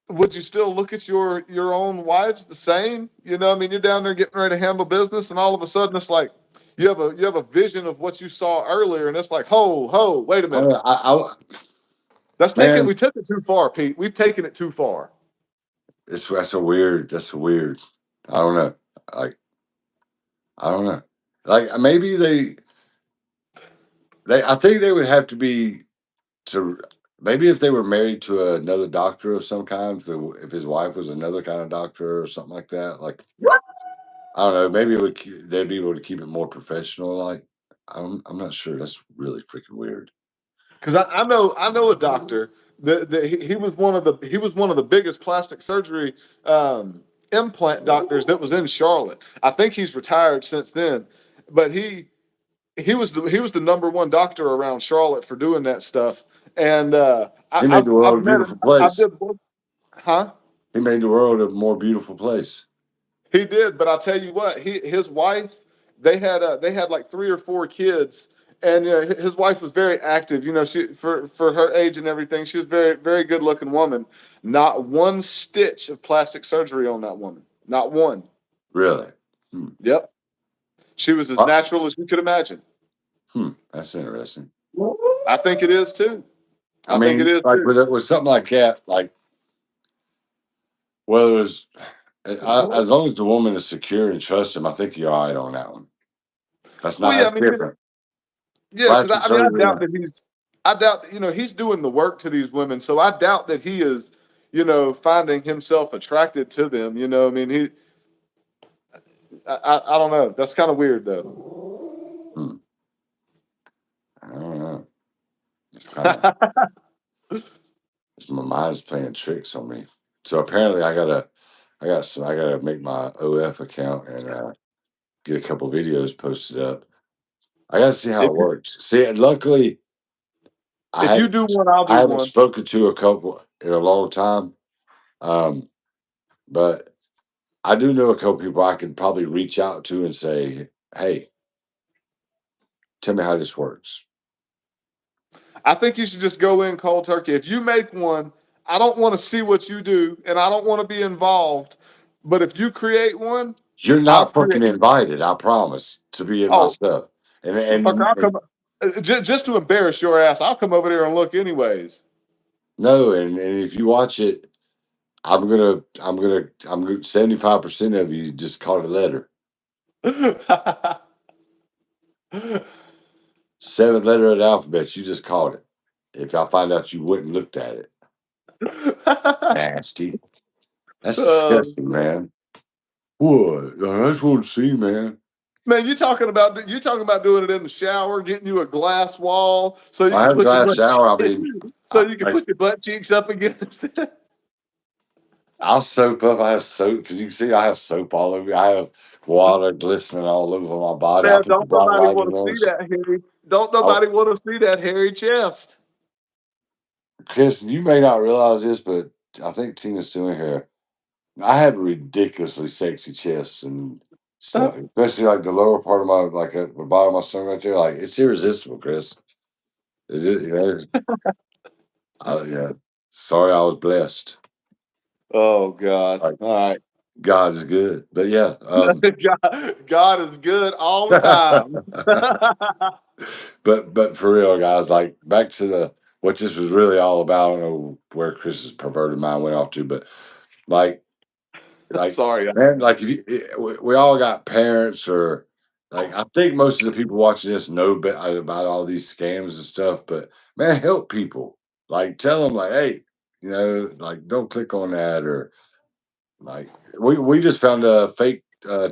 would you still look at your own wives the same? I mean, you're down there getting ready to handle business, and all of a sudden it's like you have a vision of what you saw earlier, and it's like, ho, wait a I, minute. man, We took it too far, Pete. We've taken it too far. that's a weird. That's a weird. I don't know. Like I don't know. Like maybe they. I think they would have to be to maybe if they were married to another doctor of some kind. If his wife was another kind of doctor or something like that. Like I don't know. Maybe they'd be able to keep it more professional. Like I'm not sure. That's really freaking weird. Because I know a doctor that he was one of the biggest plastic surgery implant doctors that was in Charlotte. I think he's retired since then, but he was the number one doctor around Charlotte for doing that stuff. And He made the I've world a met him. beautiful I place. did, huh? He made the world a more beautiful place. He did, but I'll tell you what, his wife, they had like 3 or 4 kids, and his wife was very active. She for her age and everything, she was very very good looking woman. Not one stitch of plastic surgery on that woman. Not one. Really. Hmm. Yep, she was as Uh, natural as you could imagine. That's interesting. I think it is too. I I think it mean, is like too. with something like that, like whether it's as long as the woman is secure and trusts him, I think you're all right on that one. That's Well, not yeah, I that's mean, different. yeah, because Plastic I surgery. doubt that he's doing the work to these women, so I doubt that he is, finding himself attracted to them. I mean, I don't know. That's kind of weird though. Hmm, I don't know. It's kind of my mind's playing tricks on me. So apparently, I gotta make my OF account and get a couple videos posted up. I gotta see how if it you, works. See, and luckily, I if you had do one, I'll I do haven't one. spoken to a couple in a long time, um, but I do know a couple people I could probably reach out to and say, "Hey, tell me how this works." I think you should just go in cold turkey. If you make one, I don't want to see what you do, and I don't want to be involved. But if you create one, You're I'll not create. fucking invited. I promise to be in my Oh, stuff. And fucker, I'll and come. Just to embarrass your ass, I'll come over there and look anyways. no, and if you watch it, I'm gonna 75% of you just caught a letter. 7th letter of the alphabet, you just caught it. If I find out you went and looked at it. Nasty. That's Uh, disgusting, man. What? I just want to see, man. man, you talking about doing it in the shower, getting you a glass wall so you I can have a put your glass butt shower. I mean, so you can I put your butt cheeks up against it. I'll soap up. I have soap because you can see I have soap all over. I have water glistening all over my body. I Man, put the don't bright nobody light want in to see those. that hairy. Don't Oh, nobody want to see that hairy chest. Chris, you may not realize this, but I think Tina's doing here. I have a ridiculously sexy chest and stuff, especially like the lower part of my like at the bottom of my stomach right there. Like it's irresistible, Chris. Is it? Yeah. Sorry, I was blessed. Oh God! Like All right, God is good, but yeah. God is good all the time. But for real, guys, like back to the what this was really all about. I don't know where Chris's perverted mind went off to, but like like Sorry. man, like if you we all got parents or like I think most of the people watching this know about all these scams and stuff, but man, help people. Like tell them like, hey, like don't click on that or like we just found a fake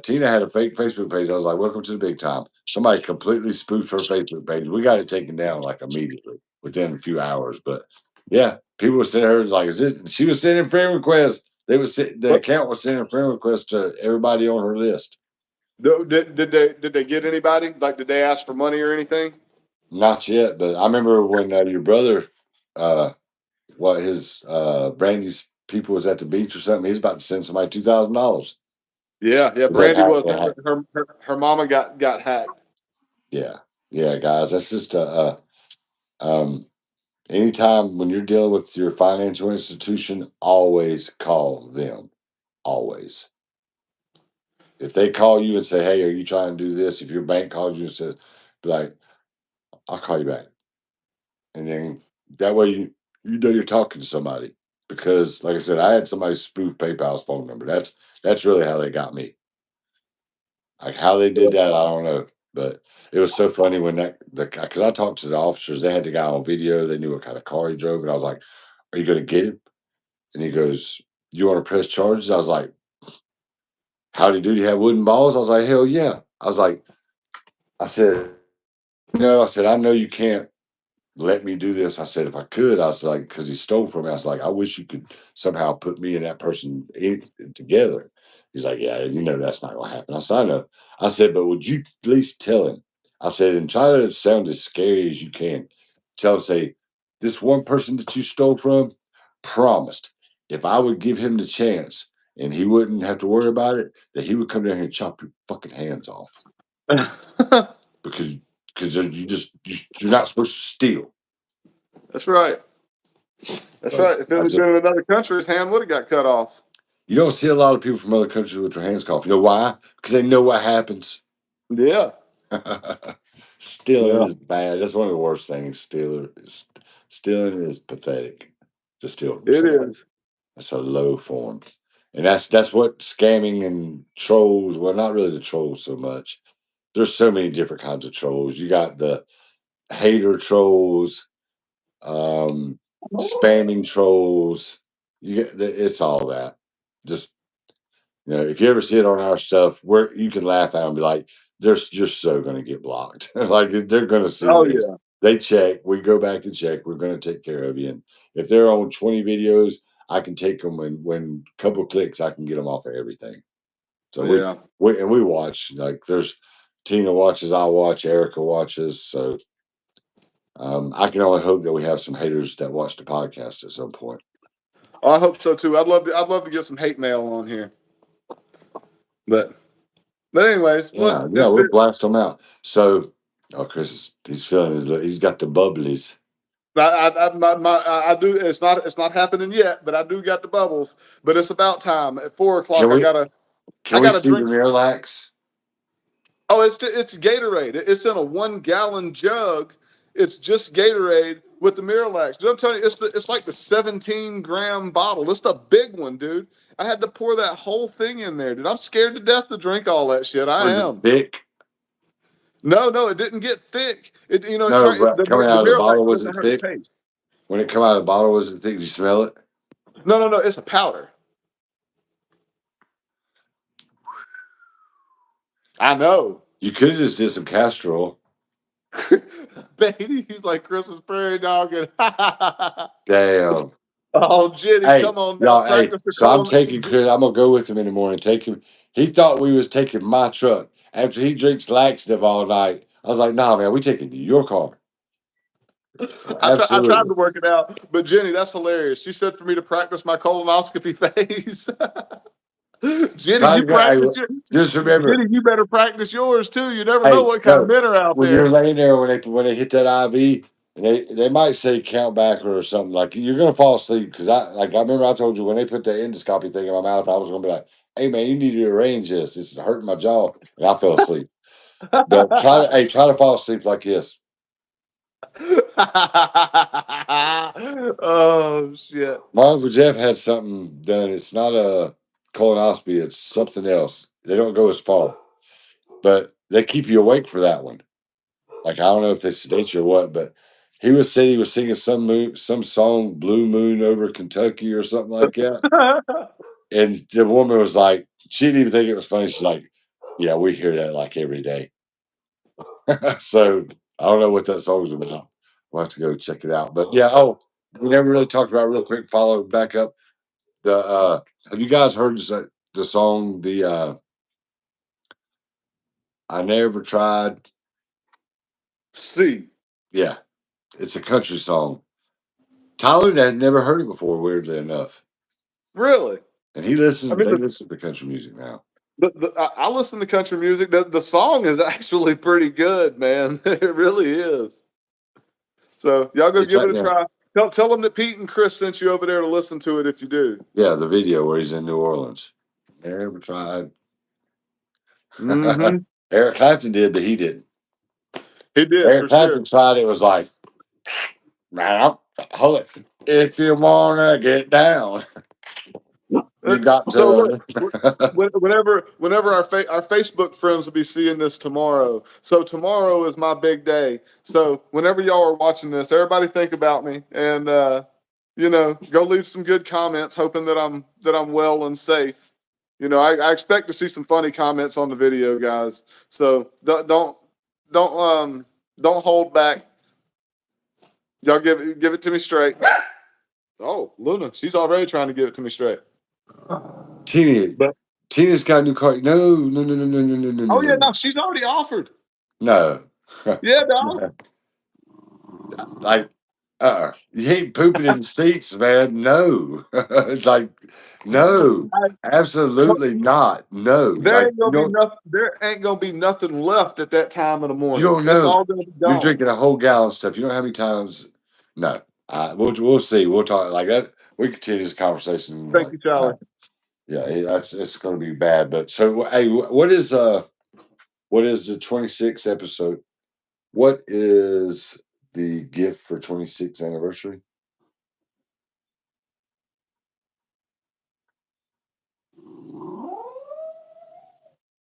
Tina had a fake Facebook page. I was like, "Welcome to the big time." Somebody completely spoofed her Facebook page. We got it taken down like immediately within a few hours. But yeah, people were sending her like, "Is it?" She was sending friend requests. The account was sending friend requests to everybody on her list. Did they get anybody? Like, did they ask for money or anything? Not yet, but I remember when your brother, his Brandy's people was at the beach or something. He's about to send somebody $2,000. Yeah. Brandy was her mama got hacked. Yeah, guys. That's just um. Anytime when you're dealing with your financial institution, always call them. Always. If they call you and say, "Hey, are you trying to do this?" If your bank calls you and says, "Be like, I'll call you back," and then that way you know you're talking to somebody. Because, like I said, I had somebody spoof PayPal's phone number. That's really how they got me. Like how they did that, I don't know. But it was so funny when because I talked to the officers. They had the guy on video. They knew what kind of car he drove, and I was like, "Are you going to get him?" And he goes, "You want to press charges?" I was like, "Howdy do you have wooden balls?" I was like, "Hell yeah." I said, "No," I said, "I know you can't let me do this." I said, "If I could," I was like, because he stole from me. I was like, "I wish you could somehow put me and that person together." He's like, "Yeah, you know that's not gonna happen." I said, "I know." I said, "But would you at least tell him?" I said, "And try to sound as scary as you can. Tell him, say, this one person that you stole from promised if I would give him the chance and he wouldn't have to worry about it, that he would come down here and chop your fucking hands off because you're not supposed to steal." That's right. That's right. If it I had said, been in another country, his hand would have got cut off. you don't see a lot of people from other countries with their hands cut off. You know why? Because they know what happens. Yeah. Stealing Yeah. is bad. That's one of the worst things. Stealing is pathetic. To steal from It somebody. is. That's a low form. And that's what scamming and trolls, well, not really the trolls so much. There's so many different kinds of trolls. You got the hater trolls, um, spamming trolls. It's all that. Just if you ever see it on our stuff, where you can laugh at them and be like, they're just so going to get blocked. Like they're going to see Oh this. yeah. They check. We go back and check. We're going to take care of you. And if they're on 20 videos, I can take them when a couple clicks, I can get them off of everything. So Yeah. we watch. Like there's Tina watches, I watch, Erica watches. So I can only hope that we have some haters that watch the podcast at some point. Oh, I hope so too. I'd love to get some hate mail on here. But anyways, Yeah, look, we'll blast them out. So, Chris, he's feeling he's got the bubblies. I do. It's not happening yet, but I do got the bubbles. But it's about time. At 4 o'clock, Can we I can we gotta see the drink. Miralax? Oh, it's Gatorade. It's in a 1 gallon jug. It's just Gatorade with the Miralax. Dude, I'm telling you, it's like the 17-gram bottle. It's the big one, dude. I had to pour that whole thing in there, dude. I'm scared to death to drink all that shit. I Was it am. thick? No, it didn't get thick. No, but coming The out of the bottle, Miralax was doesn't it have a thick? taste. When it come out of the bottle, was it thick? Did you smell it? No, it's a powder. I know. You could have just did some castor oil. Baby, he's like Christmas prairie dog. And Damn. oh, Jenny, Hey, come on now, y'all. Hey, practice the so I'm colon. taking Chris. I'm gonna go with him in the morning. Take him. He thought we was taking my truck after he drinks laxative all night. I was like, "Nah, man, we taking your car." I tried Absolutely. to work it out, but Jenny, that's hilarious. She said for me to practice my colonoscopy face. Jenny, Try you to go. Hey, practice your just remember. Jenny, you better practice yours too. You never know Hey, what kind of no. men are out When you're there. laying there, when they hit that IV, and they might say count back or something like you're gonna fall asleep because I remember I told you when they put the endoscopy thing in my mouth, I was gonna be like, "Hey man, you need to arrange this. This is hurting my jaw," and I fell asleep. But try to fall asleep like this. Oh shit. My uncle Jeff had something done. It's not a colonoscopy. It's something else. They don't go as far, but they keep you awake for that one. Like I don't know if they sedate you or what, but said he was singing some song "Blue Moon over Kentucky" or something like that. And the woman was like, she didn't even think it was funny. She's like, yeah, we hear that like every day. So I don't know what that song's about. We'll have to go check it out. But yeah, we never really talked about real quick, follow back up. Have you guys heard the song, I Never Tried? See, Yeah, it's a country song. Tyler had never heard it before, weirdly enough. really? And they listen to country music now. I listen to country music. The song is actually pretty good, man. It really is. So y'all go give it a try. Tell them that Pete and Chris sent you over there to listen to it if you do. Yeah, the video where he's in New Orleans. Never tried. Mm-hmm. Eric Clapton did, but he didn't. He did, Eric for Clapton sure. tried. It was like, man, hold it. If you wanna get down, you got So look, to. whenever our Facebook friends will be seeing this tomorrow. So tomorrow is my big day. So whenever y'all are watching this, everybody think about me and go leave some good comments, hoping that I'm well and safe. I expect to see some funny comments on the video, guys. So don't hold back. Y'all give it to me straight. Oh, Luna, she's already trying to give it to me straight. Tina's got a new car. No, no, no, no, no, no, no, no, Oh yeah, no. no, she's already offered. No. Yeah, dog. Like, you ain't pooping in the seats, man. No. It's like, no, absolutely not. No. There Like, ain't gonna be nothing. There ain't gonna be nothing left at that time of the you morning. don't It's know. all gonna be You're gone. drinking a whole gallon of stuff. You know how many times? No. We'll see. We'll talk like that. We continue this conversation. Thank you, Charlie. Yeah, it's going to be bad. But so, hey, what is the 26th episode? What is the gift for 26th anniversary?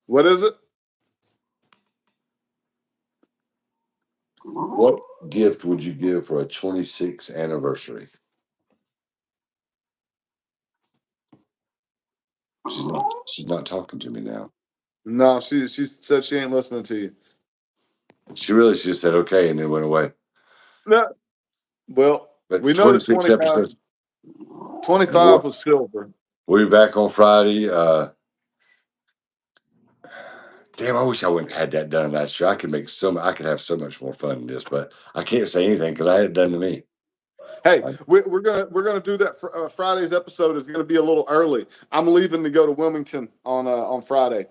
What is it? What gift would you give for a 26th anniversary? She's not talking to me now. No, she said she ain't listening to you. She really just said okay and then went away. No. Well, But we know that 26 episodes. 25 was silver. We'll be back on Friday. Damn, I wish I wouldn't have had that done last year. I could have so much more fun in this, but I can't say anything because I had it done to me. Hey, we're gonna do that. For, Friday's episode is gonna be a little early. I'm leaving to go to Wilmington on Friday.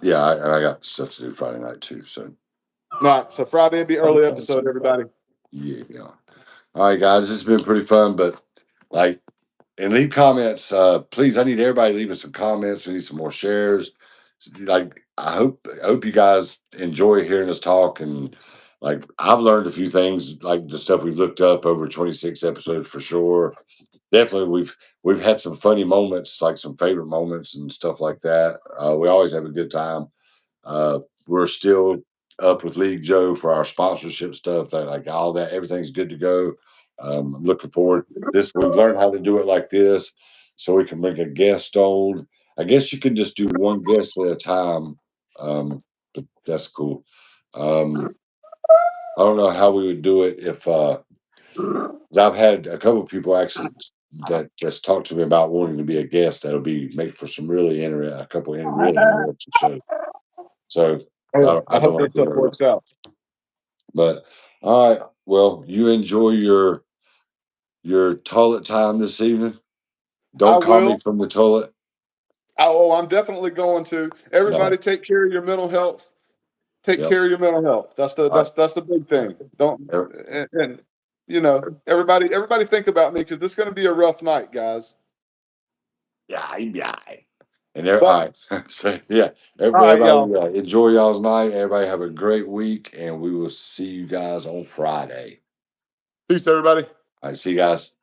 Yeah, I got stuff to do Friday night too. So, all right. So Friday will be early episode, everybody. Yeah. All right, guys, this has been pretty fun, but and leave comments. Please, I need everybody leaving some comments. We need some more shares. I hope you guys enjoy hearing us talk, and I've learned a few things, like the stuff we've looked up over 26 episodes for sure. Definitely, we've had some funny moments, like some favorite moments and stuff like that. We always have a good time. We're still up with League Joe for our sponsorship stuff. Like all that, everything's good to go. I'm looking forward. We've learned how to do it like this, so we can bring a guest on. I guess you can just do one guest at a time, but that's cool. I don't know how we would do it if 'cause I've had a couple of people actually that just talked to me about wanting to be a guest. That'll make for some really really interesting shows. So I I don't hope know. that stuff works out. But all right, well, you enjoy your toilet time this evening. Don't call me from the toilet. I'm definitely going to. Everybody, No. take care of your mental health. Take Yep. care of your mental health. That's the big thing. Don't and everybody think about me because this is going to be a rough night, guys. Yeah. And all right. So yeah, All right, y'all. everybody enjoy y'all's night. Everybody have a great week, and we will see you guys on Friday. Peace, everybody. All right, see you guys.